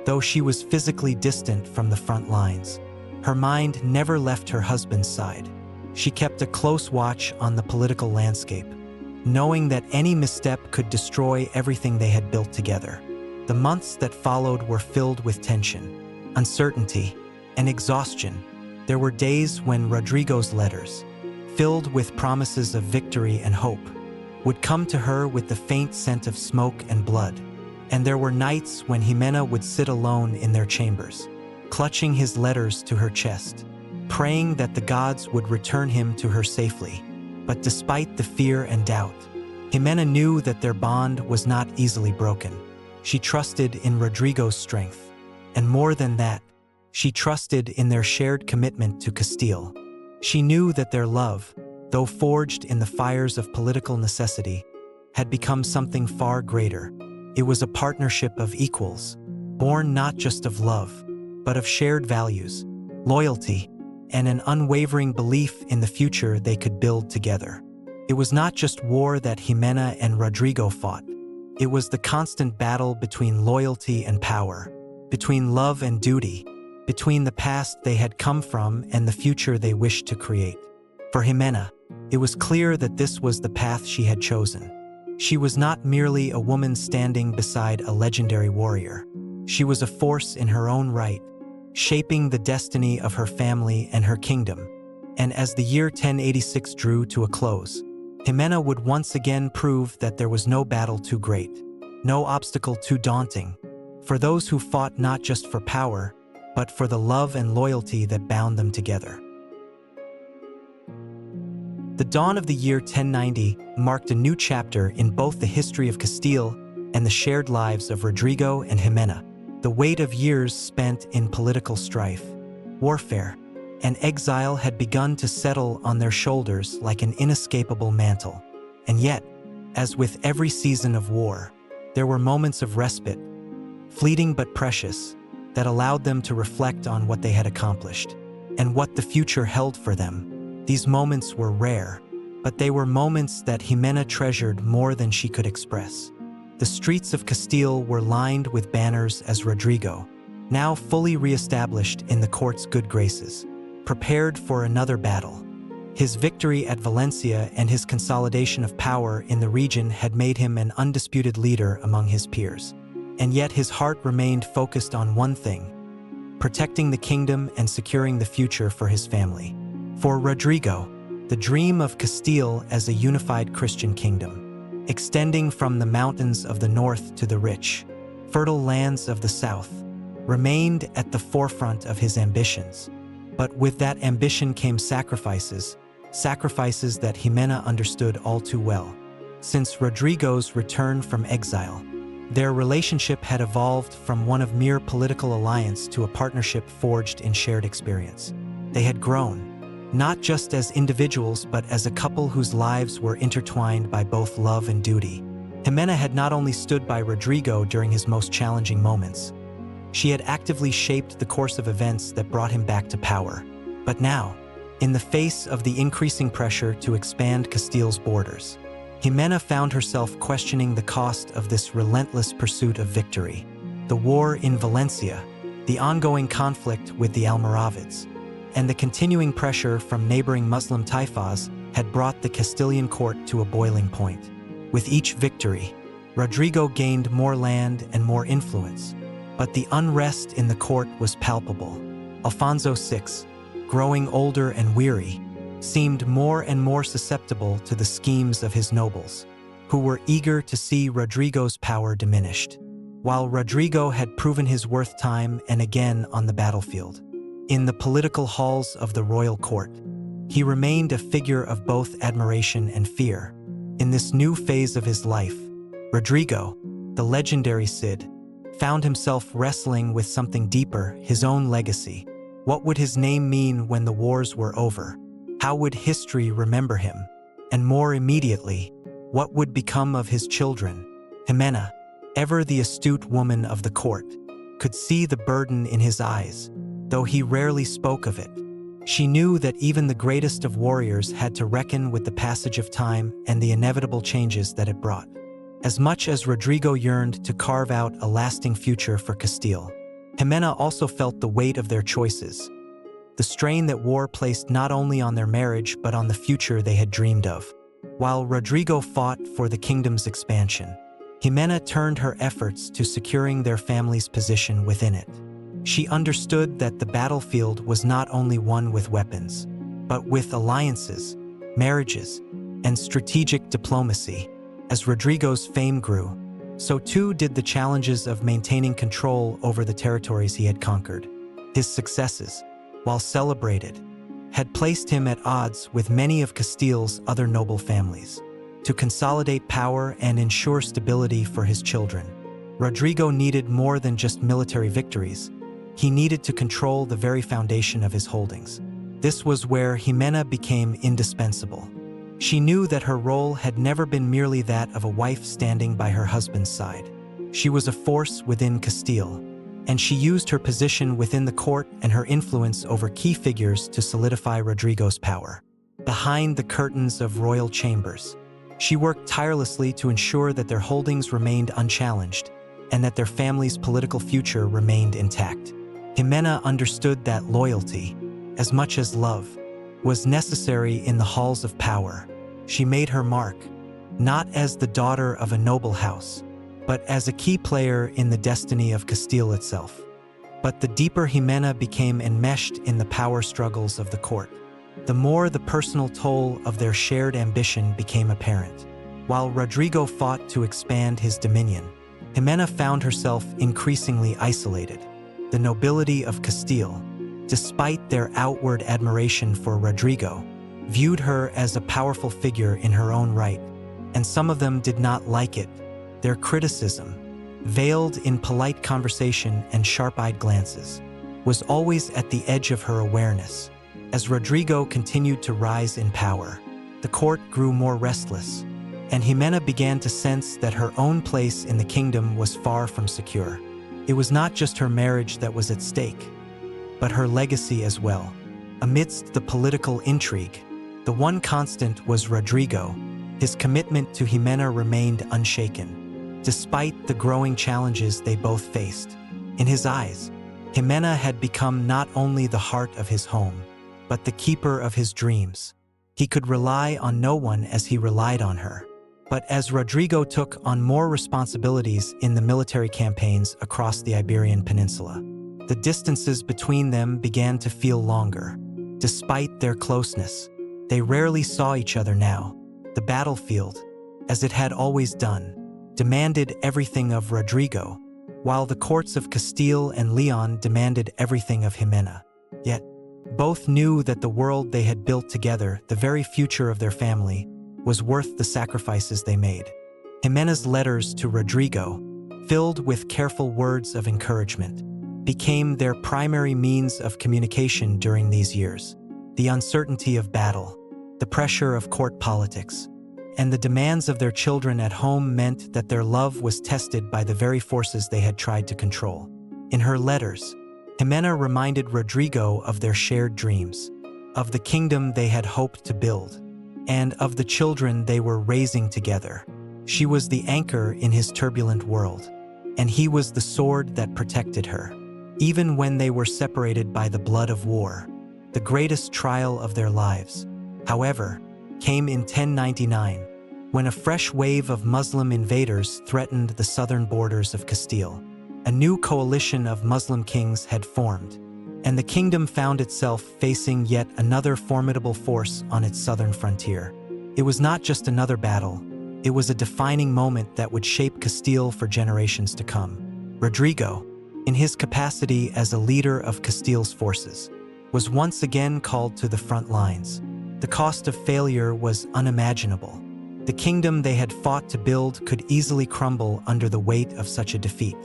Though she was physically distant from the front lines, her mind never left her husband's side. She kept a close watch on the political landscape, knowing that any misstep could destroy everything they had built together. The months that followed were filled with tension, uncertainty, and exhaustion. There were days when Rodrigo's letters, filled with promises of victory and hope, would come to her with the faint scent of smoke and blood. And there were nights when Jimena would sit alone in their chambers, clutching his letters to her chest, praying that the gods would return him to her safely. But despite the fear and doubt, Jimena knew that their bond was not easily broken. She trusted in Rodrigo's strength, and more than that, she trusted in their shared commitment to Castile. She knew that their love, though forged in the fires of political necessity, had become something far greater. It was a partnership of equals, born not just of love, but of shared values, loyalty, and an unwavering belief in the future they could build together. It was not just war that Jimena and Rodrigo fought. It was the constant battle between loyalty and power, between love and duty, between the past they had come from and the future they wished to create. For Jimena, it was clear that this was the path she had chosen. She was not merely a woman standing beside a legendary warrior. She was a force in her own right, shaping the destiny of her family and her kingdom. And as the year 1086 drew to a close, Jimena would once again prove that there was no battle too great, no obstacle too daunting, for those who fought not just for power, but for the love and loyalty that bound them together. The dawn of the year 1090 marked a new chapter in both the history of Castile and the shared lives of Rodrigo and Jimena. The weight of years spent in political strife, warfare, and exile had begun to settle on their shoulders like an inescapable mantle. And yet, as with every season of war, there were moments of respite, fleeting but precious, that allowed them to reflect on what they had accomplished and what the future held for them. These moments were rare, but they were moments that Jimena treasured more than she could express. The streets of Castile were lined with banners as Rodrigo, now fully re-established in the court's good graces, prepared for another battle. His victory at Valencia and his consolidation of power in the region had made him an undisputed leader among his peers. And yet his heart remained focused on one thing: protecting the kingdom and securing the future for his family. For Rodrigo, the dream of Castile as a unified Christian kingdom, extending from the mountains of the north to the rich, fertile lands of the south, remained at the forefront of his ambitions. But with that ambition came sacrifices that Jimena understood all too well. Since Rodrigo's return from exile, their relationship had evolved from one of mere political alliance to a partnership forged in shared experience. They had grown, not just as individuals but as a couple whose lives were intertwined by both love and duty. Jimena had not only stood by Rodrigo during his most challenging moments, she had actively shaped the course of events that brought him back to power. But now, in the face of the increasing pressure to expand Castile's borders, Jimena found herself questioning the cost of this relentless pursuit of victory. The war in Valencia, the ongoing conflict with the Almoravids, and the continuing pressure from neighboring Muslim taifas had brought the Castilian court to a boiling point. With each victory, Rodrigo gained more land and more influence, but the unrest in the court was palpable. Alfonso VI, growing older and weary, seemed more and more susceptible to the schemes of his nobles, who were eager to see Rodrigo's power diminished. While Rodrigo had proven his worth time and again on the battlefield, in the political halls of the royal court, he remained a figure of both admiration and fear. In this new phase of his life, Rodrigo, the legendary Cid, found himself wrestling with something deeper, his own legacy. What would his name mean when the wars were over? How would history remember him? And more immediately, what would become of his children? Jimena, ever the astute woman of the court, could see the burden in his eyes, though he rarely spoke of it. She knew that even the greatest of warriors had to reckon with the passage of time and the inevitable changes that it brought. As much as Rodrigo yearned to carve out a lasting future for Castile, Jimena also felt the weight of their choices, the strain that war placed not only on their marriage but on the future they had dreamed of. While Rodrigo fought for the kingdom's expansion, Jimena turned her efforts to securing their family's position within it. She understood that the battlefield was not only won with weapons, but with alliances, marriages, and strategic diplomacy. As Rodrigo's fame grew, so too did the challenges of maintaining control over the territories he had conquered. His successes, while celebrated, had placed him at odds with many of Castile's other noble families. To consolidate power and ensure stability for his children, Rodrigo needed more than just military victories. He needed to control the very foundation of his holdings. This was where Jimena became indispensable. She knew that her role had never been merely that of a wife standing by her husband's side. She was a force within Castile, and she used her position within the court and her influence over key figures to solidify Rodrigo's power. Behind the curtains of royal chambers, she worked tirelessly to ensure that their holdings remained unchallenged and that their family's political future remained intact. Jimena understood that loyalty, as much as love, was necessary in the halls of power. She made her mark, not as the daughter of a noble house, but as a key player in the destiny of Castile itself. But the deeper Jimena became enmeshed in the power struggles of the court, the more the personal toll of their shared ambition became apparent. While Rodrigo fought to expand his dominion, Jimena found herself increasingly isolated. The nobility of Castile, despite their outward admiration for Rodrigo, viewed her as a powerful figure in her own right, and some of them did not like it. Their criticism, veiled in polite conversation and sharp-eyed glances, was always at the edge of her awareness. As Rodrigo continued to rise in power, the court grew more restless, and Jimena began to sense that her own place in the kingdom was far from secure. It was not just her marriage that was at stake, but her legacy as well. Amidst the political intrigue, the one constant was Rodrigo. His commitment to Jimena remained unshaken, despite the growing challenges they both faced. In his eyes, Jimena had become not only the heart of his home, but the keeper of his dreams. He could rely on no one as he relied on her. But as Rodrigo took on more responsibilities in the military campaigns across the Iberian Peninsula, the distances between them began to feel longer. Despite their closeness, they rarely saw each other now. The battlefield, as it had always done, demanded everything of Rodrigo, while the courts of Castile and Leon demanded everything of Jimena. Yet, both knew that the world they had built together, the very future of their family, was worth the sacrifices they made. Jimena's letters to Rodrigo, filled with careful words of encouragement, became their primary means of communication during these years. The uncertainty of battle, the pressure of court politics, and the demands of their children at home meant that their love was tested by the very forces they had tried to control. In her letters, Jimena reminded Rodrigo of their shared dreams, of the kingdom they had hoped to build, and of the children they were raising together. She was the anchor in his turbulent world, and he was the sword that protected her. Even when they were separated by the blood of war, the greatest trial of their lives, however, came in 1099, when a fresh wave of Muslim invaders threatened the southern borders of Castile. A new coalition of Muslim kings had formed, and the kingdom found itself facing yet another formidable force on its southern frontier. It was not just another battle, it was a defining moment that would shape Castile for generations to come. Rodrigo, in his capacity as a leader of Castile's forces, was once again called to the front lines. The cost of failure was unimaginable. The kingdom they had fought to build could easily crumble under the weight of such a defeat.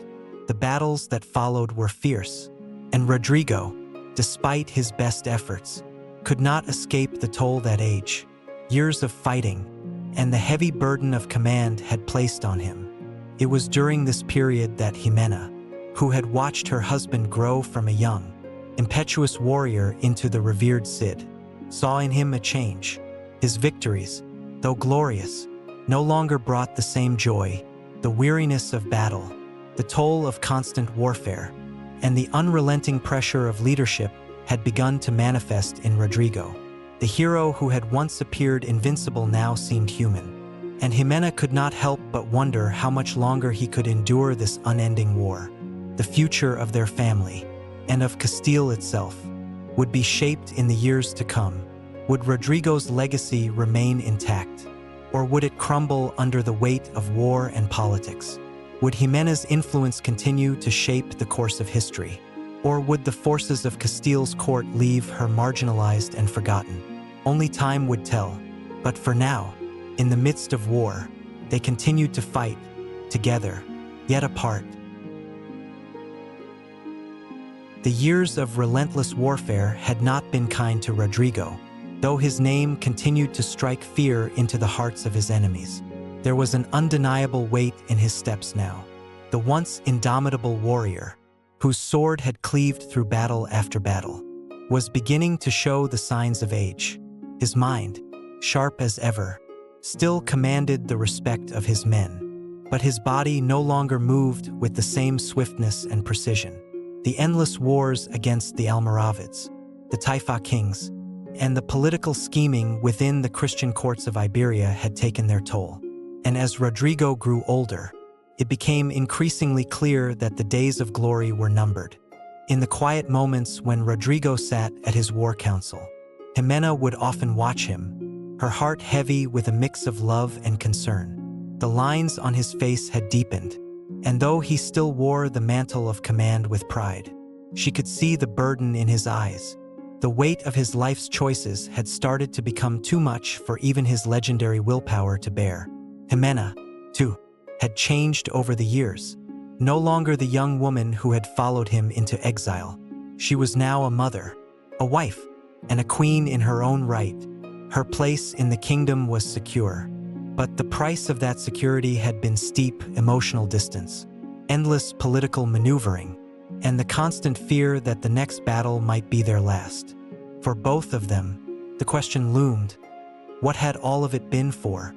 The battles that followed were fierce, and Rodrigo, despite his best efforts, could not escape the toll that age, years of fighting, and the heavy burden of command had placed on him. It was during this period that Jimena, who had watched her husband grow from a young, impetuous warrior into the revered Cid, saw in him a change. His victories, though glorious, no longer brought the same joy. The weariness of battle, the toll of constant warfare, and the unrelenting pressure of leadership had begun to manifest in Rodrigo. The hero who had once appeared invincible now seemed human, and Jimena could not help but wonder how much longer he could endure this unending war. The future of their family, and of Castile itself, would be shaped in the years to come. Would Rodrigo's legacy remain intact, or would it crumble under the weight of war and politics? Would Jimena's influence continue to shape the course of history, or would the forces of Castile's court leave her marginalized and forgotten? Only time would tell, but for now, in the midst of war, they continued to fight, together, yet apart. The years of relentless warfare had not been kind to Rodrigo, though his name continued to strike fear into the hearts of his enemies. There was an undeniable weight in his steps now. The once indomitable warrior, whose sword had cleaved through battle after battle, was beginning to show the signs of age. His mind, sharp as ever, still commanded the respect of his men, but his body no longer moved with the same swiftness and precision. The endless wars against the Almoravids, the Taifa kings, and the political scheming within the Christian courts of Iberia had taken their toll. And as Rodrigo grew older, it became increasingly clear that the days of glory were numbered. In the quiet moments when Rodrigo sat at his war council, Jimena would often watch him, her heart heavy with a mix of love and concern. The lines on his face had deepened, and though he still wore the mantle of command with pride, she could see the burden in his eyes. The weight of his life's choices had started to become too much for even his legendary willpower to bear. Jimena, too, had changed over the years. No longer the young woman who had followed him into exile. She was now a mother, a wife, and a queen in her own right. Her place in the kingdom was secure. But the price of that security had been steep emotional distance, endless political maneuvering, and the constant fear that the next battle might be their last. For both of them, the question loomed, what had all of it been for?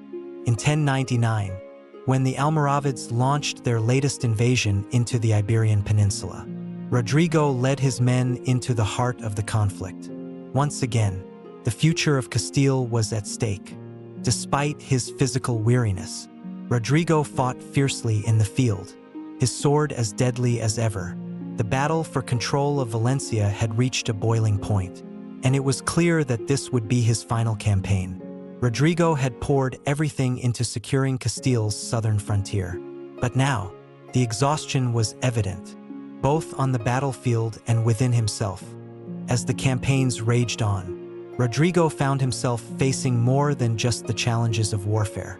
In 1099, when the Almoravids launched their latest invasion into the Iberian Peninsula, Rodrigo led his men into the heart of the conflict. Once again, the future of Castile was at stake. Despite his physical weariness, Rodrigo fought fiercely in the field, his sword as deadly as ever. The battle for control of Valencia had reached a boiling point, and it was clear that this would be his final campaign. Rodrigo had poured everything into securing Castile's southern frontier. But now, the exhaustion was evident, both on the battlefield and within himself. As the campaigns raged on, Rodrigo found himself facing more than just the challenges of warfare.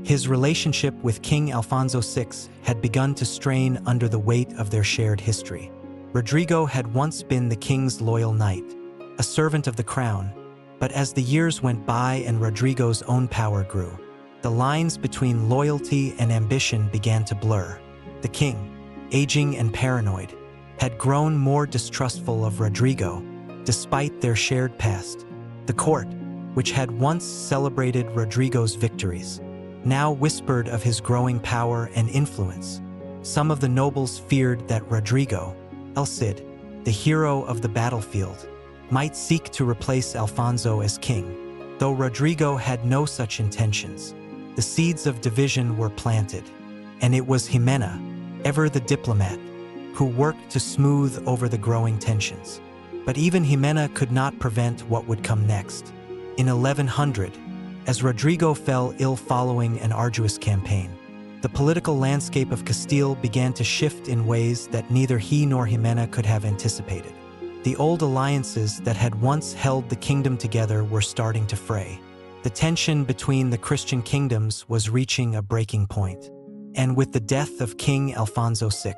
His relationship with King Alfonso VI had begun to strain under the weight of their shared history. Rodrigo had once been the king's loyal knight, a servant of the crown, but as the years went by and Rodrigo's own power grew, the lines between loyalty and ambition began to blur. The king, aging and paranoid, had grown more distrustful of Rodrigo, despite their shared past. The court, which had once celebrated Rodrigo's victories, now whispered of his growing power and influence. Some of the nobles feared that Rodrigo, El Cid, the hero of the battlefield, might seek to replace Alfonso as king. Though Rodrigo had no such intentions, the seeds of division were planted, and it was Jimena, ever the diplomat, who worked to smooth over the growing tensions. But even Jimena could not prevent what would come next. In 1100, as Rodrigo fell ill following an arduous campaign, the political landscape of Castile began to shift in ways that neither he nor Jimena could have anticipated. The old alliances that had once held the kingdom together were starting to fray. The tension between the Christian kingdoms was reaching a breaking point. And with the death of King Alfonso VI,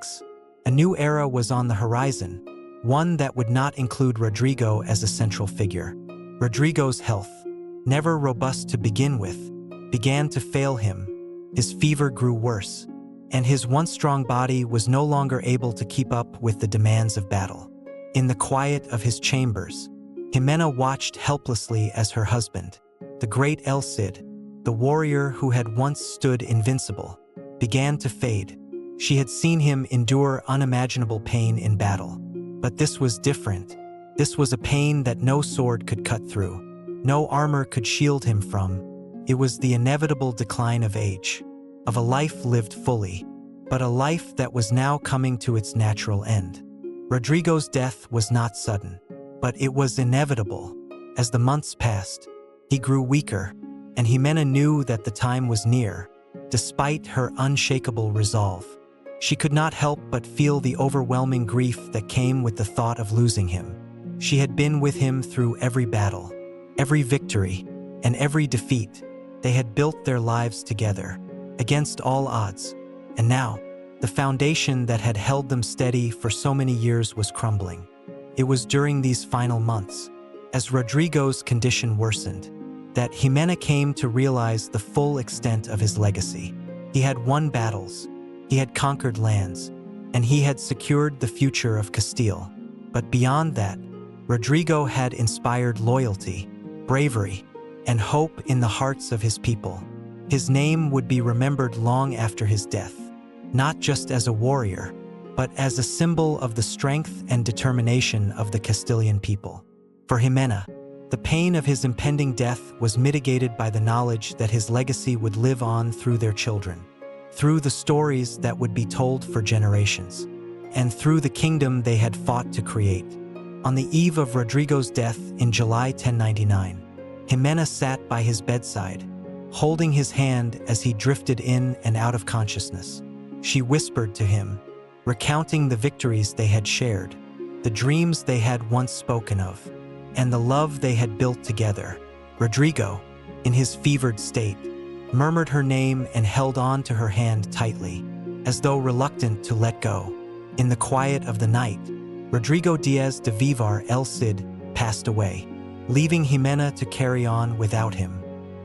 a new era was on the horizon, one that would not include Rodrigo as a central figure. Rodrigo's health, never robust to begin with, began to fail him. His fever grew worse, and his once strong body was no longer able to keep up with the demands of battle. In the quiet of his chambers, Jimena watched helplessly as her husband, the great El Cid, the warrior who had once stood invincible, began to fade. She had seen him endure unimaginable pain in battle. But this was different. This was a pain that no sword could cut through, no armor could shield him from. It was the inevitable decline of age, of a life lived fully, but a life that was now coming to its natural end. Rodrigo's death was not sudden, but it was inevitable. As the months passed, he grew weaker, and Jimena knew that the time was near. Despite her unshakable resolve, she could not help but feel the overwhelming grief that came with the thought of losing him. She had been with him through every battle, every victory, and every defeat. They had built their lives together, against all odds, and now, the foundation that had held them steady for so many years was crumbling. It was during these final months, as Rodrigo's condition worsened, that Jimena came to realize the full extent of his legacy. He had won battles, he had conquered lands, and he had secured the future of Castile. But beyond that, Rodrigo had inspired loyalty, bravery, and hope in the hearts of his people. His name would be remembered long after his death, not just as a warrior, but as a symbol of the strength and determination of the Castilian people. For Jimena, the pain of his impending death was mitigated by the knowledge that his legacy would live on through their children, through the stories that would be told for generations, and through the kingdom they had fought to create. On the eve of Rodrigo's death in July 1099, Jimena sat by his bedside, holding his hand as he drifted in and out of consciousness. She whispered to him, recounting the victories they had shared, the dreams they had once spoken of, and the love they had built together. Rodrigo, in his fevered state, murmured her name and held on to her hand tightly, as though reluctant to let go. In the quiet of the night, Rodrigo Díaz de Vivar El Cid passed away, leaving Jimena to carry on without him.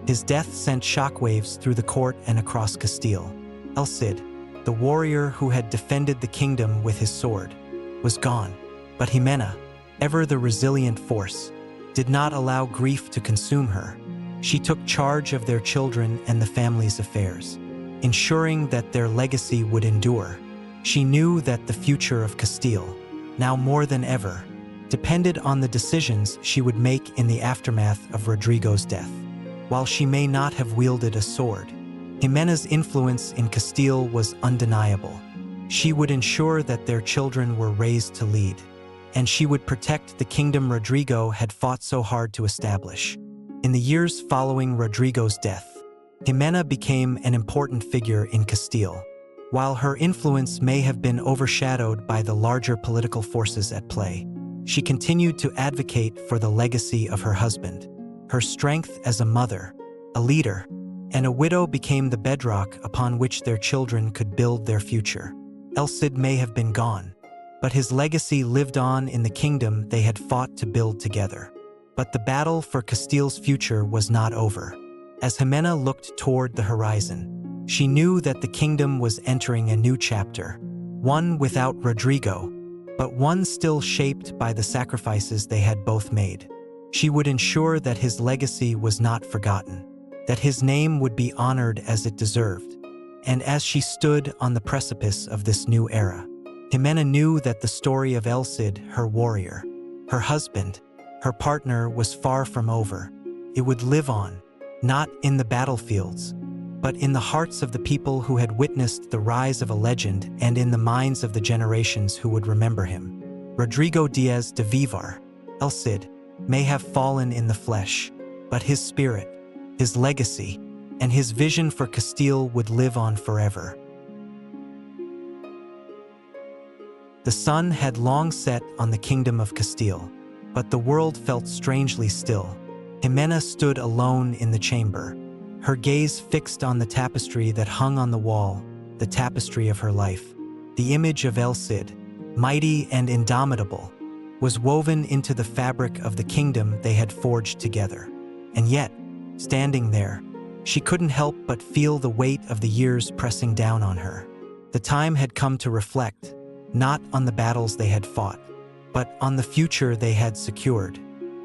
His death sent shockwaves through the court and across Castile. El Cid, the warrior who had defended the kingdom with his sword, was gone. But Jimena, ever the resilient force, did not allow grief to consume her. She took charge of their children and the family's affairs, ensuring that their legacy would endure. She knew that the future of Castile, now more than ever, depended on the decisions she would make in the aftermath of Rodrigo's death. While she may not have wielded a sword, Jimena's influence in Castile was undeniable. She would ensure that their children were raised to lead, and she would protect the kingdom Rodrigo had fought so hard to establish. In the years following Rodrigo's death, Jimena became an important figure in Castile. While her influence may have been overshadowed by the larger political forces at play, she continued to advocate for the legacy of her husband. Her strength as a mother, a leader, and a widow became the bedrock upon which their children could build their future. El Cid may have been gone, but his legacy lived on in the kingdom they had fought to build together. But the battle for Castile's future was not over. As Jimena looked toward the horizon, she knew that the kingdom was entering a new chapter, one without Rodrigo, but one still shaped by the sacrifices they had both made. She would ensure that his legacy was not forgotten, that his name would be honored as it deserved. And as she stood on the precipice of this new era, Jimena knew that the story of El Cid, her warrior, her husband, her partner, was far from over. It would live on, not in the battlefields, but in the hearts of the people who had witnessed the rise of a legend and in the minds of the generations who would remember him. Rodrigo Diaz de Vivar, El Cid, may have fallen in the flesh, but his spirit, his legacy, and his vision for Castile would live on forever. The sun had long set on the kingdom of Castile, but the world felt strangely still. Jimena stood alone in the chamber, her gaze fixed on the tapestry that hung on the wall, the tapestry of her life. The image of El Cid, mighty and indomitable, was woven into the fabric of the kingdom they had forged together. And yet, standing there, she couldn't help but feel the weight of the years pressing down on her. The time had come to reflect, not on the battles they had fought, but on the future they had secured.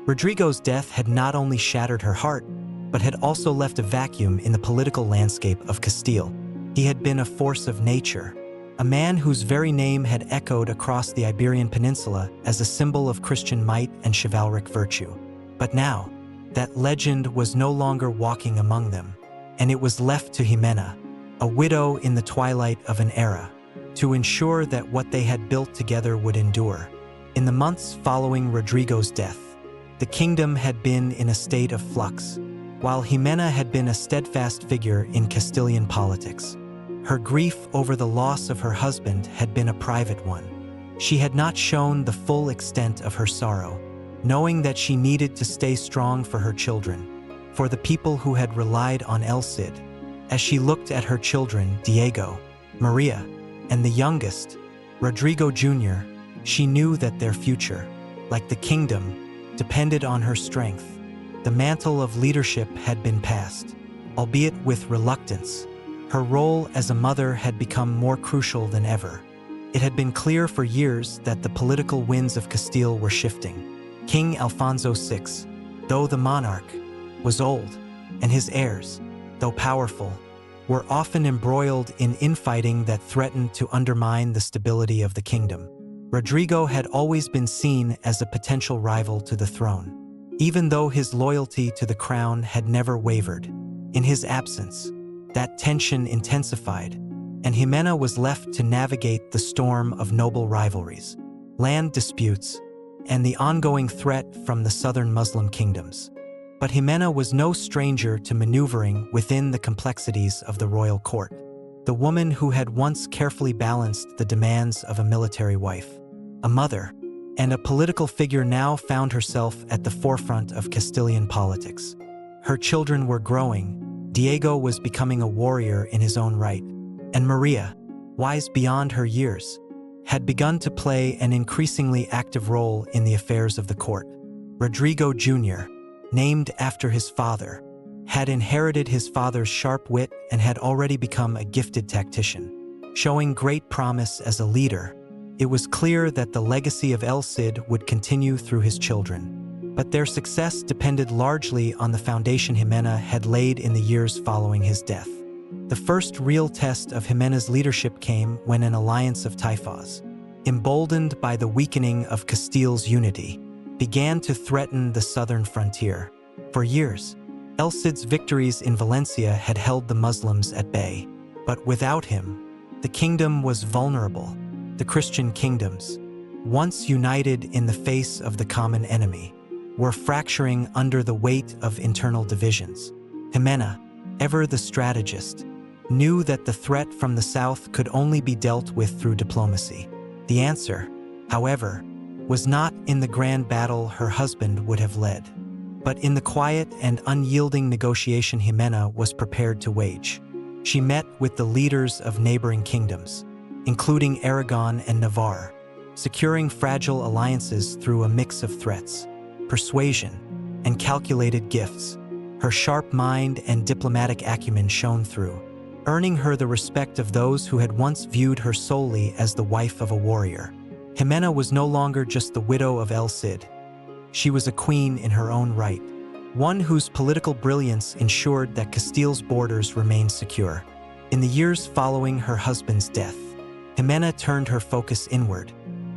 Rodrigo's death had not only shattered her heart, but had also left a vacuum in the political landscape of Castile. He had been a force of nature, a man whose very name had echoed across the Iberian Peninsula as a symbol of Christian might and chivalric virtue. But now, that legend was no longer walking among them, and it was left to Jimena, a widow in the twilight of an era, to ensure that what they had built together would endure. In the months following Rodrigo's death, the kingdom had been in a state of flux, while Jimena had been a steadfast figure in Castilian politics. Her grief over the loss of her husband had been a private one. She had not shown the full extent of her sorrow, knowing that she needed to stay strong for her children, for the people who had relied on El Cid. As she looked at her children, Diego, Maria, and the youngest, Rodrigo Jr., she knew that their future, like the kingdom, depended on her strength. The mantle of leadership had been passed, albeit with reluctance. Her role as a mother had become more crucial than ever. It had been clear for years that the political winds of Castile were shifting. King Alfonso VI, though the monarch, was old, and his heirs, though powerful, were often embroiled in infighting that threatened to undermine the stability of the kingdom. Rodrigo had always been seen as a potential rival to the throne, even though his loyalty to the crown had never wavered. In his absence, that tension intensified, and Jimena was left to navigate the storm of noble rivalries, land disputes, and the ongoing threat from the southern Muslim kingdoms. But Jimena was no stranger to maneuvering within the complexities of the royal court. The woman who had once carefully balanced the demands of a military wife, a mother, and a political figure now found herself at the forefront of Castilian politics. Her children were growing, Diego was becoming a warrior in his own right, and Maria, wise beyond her years, had begun to play an increasingly active role in the affairs of the court. Rodrigo Jr., named after his father, had inherited his father's sharp wit and had already become a gifted tactician. Showing great promise as a leader, it was clear that the legacy of El Cid would continue through his children. But their success depended largely on the foundation Jimena had laid in the years following his death. The first real test of Jimena's leadership came when an alliance of taifas, emboldened by the weakening of Castile's unity, began to threaten the southern frontier. For years, El Cid's victories in Valencia had held the Muslims at bay. But without him, the kingdom was vulnerable. The Christian kingdoms, once united in the face of the common enemy, were fracturing under the weight of internal divisions. Jimena, ever the strategist, knew that the threat from the south could only be dealt with through diplomacy. The answer, however, was not in the grand battle her husband would have led, but in the quiet and unyielding negotiation Jimena was prepared to wage. She met with the leaders of neighboring kingdoms, including Aragon and Navarre, securing fragile alliances through a mix of threats, persuasion, and calculated gifts. Her sharp mind and diplomatic acumen shone through, earning her the respect of those who had once viewed her solely as the wife of a warrior. Jimena was no longer just the widow of El Cid. She was a queen in her own right, one whose political brilliance ensured that Castile's borders remained secure. In the years following her husband's death, Jimena turned her focus inward.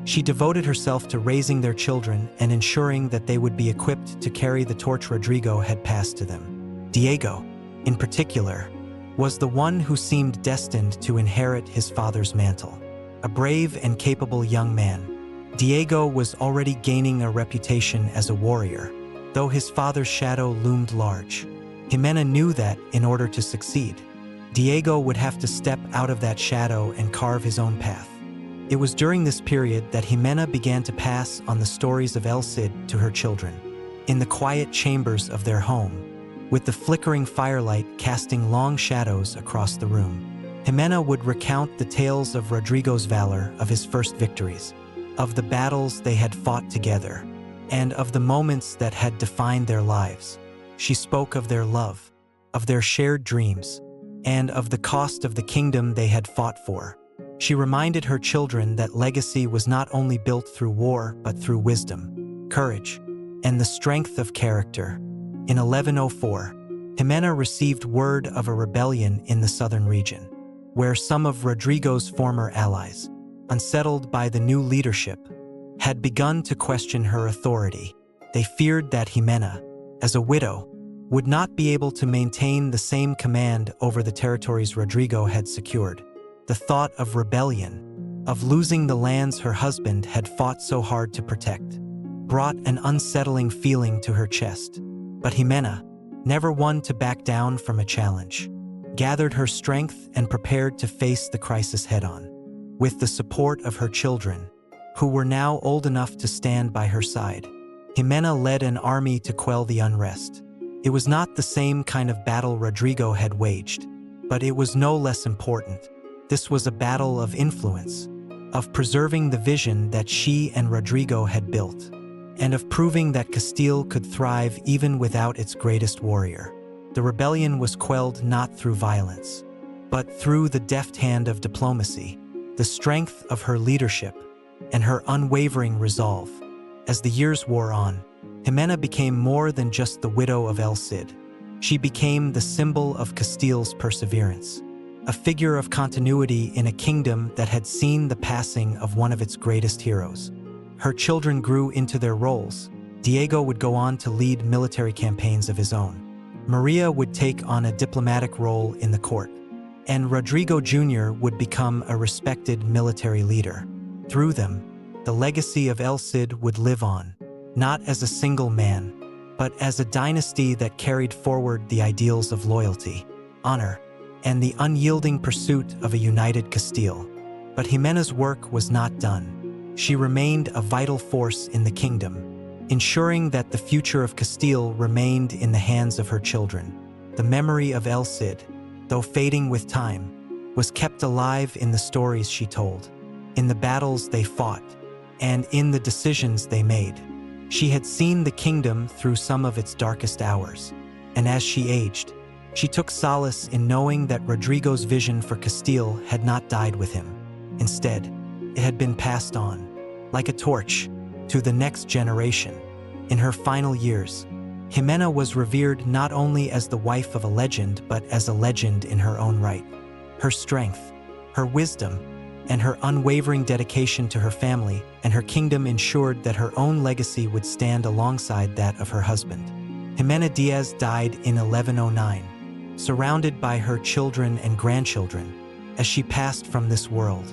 She devoted herself to raising their children and ensuring that they would be equipped to carry the torch Rodrigo had passed to them. Diego, in particular, was the one who seemed destined to inherit his father's mantle. A brave and capable young man, Diego was already gaining a reputation as a warrior, though his father's shadow loomed large. Jimena knew that, in order to succeed, Diego would have to step out of that shadow and carve his own path. It was during this period that Jimena began to pass on the stories of El Cid to her children. In the quiet chambers of their home, with the flickering firelight casting long shadows across the room, Jimena would recount the tales of Rodrigo's valor, of his first victories, of the battles they had fought together, and of the moments that had defined their lives. She spoke of their love, of their shared dreams, and of the cost of the kingdom they had fought for. She reminded her children that legacy was not only built through war but through wisdom, courage, and the strength of character. In 1104, Jimena received word of a rebellion in the southern region, where some of Rodrigo's former allies, unsettled by the new leadership, had begun to question her authority. They feared that Jimena, as a widow, would not be able to maintain the same command over the territories Rodrigo had secured. The thought of rebellion, of losing the lands her husband had fought so hard to protect, brought an unsettling feeling to her chest. But Jimena, never one to back down from a challenge, gathered her strength and prepared to face the crisis head-on. With the support of her children, who were now old enough to stand by her side, Jimena led an army to quell the unrest. It was not the same kind of battle Rodrigo had waged, but it was no less important. This was a battle of influence, of preserving the vision that she and Rodrigo had built, and of proving that Castile could thrive even without its greatest warrior. The rebellion was quelled not through violence, but through the deft hand of diplomacy, the strength of her leadership, and her unwavering resolve. As the years wore on, Jimena became more than just the widow of El Cid. She became the symbol of Castile's perseverance, a figure of continuity in a kingdom that had seen the passing of one of its greatest heroes. Her children grew into their roles. Diego would go on to lead military campaigns of his own. Maria would take on a diplomatic role in the court, and Rodrigo Jr. would become a respected military leader. Through them, the legacy of El Cid would live on, not as a single man, but as a dynasty that carried forward the ideals of loyalty, honor, and the unyielding pursuit of a united Castile. But Jimena's work was not done. She remained a vital force in the kingdom, ensuring that the future of Castile remained in the hands of her children. The memory of El Cid, though fading with time, was kept alive in the stories she told, in the battles they fought, and in the decisions they made. She had seen the kingdom through some of its darkest hours, and as she aged, she took solace in knowing that Rodrigo's vision for Castile had not died with him. Instead, it had been passed on, like a torch, to the next generation. In her final years, Jimena was revered not only as the wife of a legend, but as a legend in her own right. Her strength, her wisdom, and her unwavering dedication to her family and her kingdom ensured that her own legacy would stand alongside that of her husband. Jimena Díaz died in 1109, surrounded by her children and grandchildren, as she passed from this world.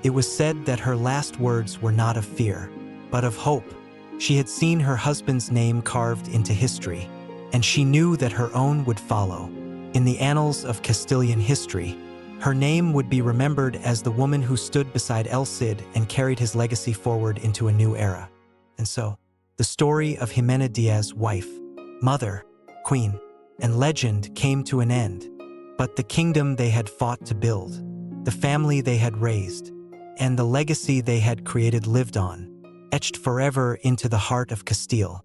It was said that her last words were not of fear, but of hope. She had seen her husband's name carved into history, and she knew that her own would follow. In the annals of Castilian history, her name would be remembered as the woman who stood beside El Cid and carried his legacy forward into a new era. And so, the story of Jimena Díaz, wife, mother, queen, and legend came to an end. But the kingdom they had fought to build, the family they had raised, and the legacy they had created lived on, etched forever into the heart of Castile.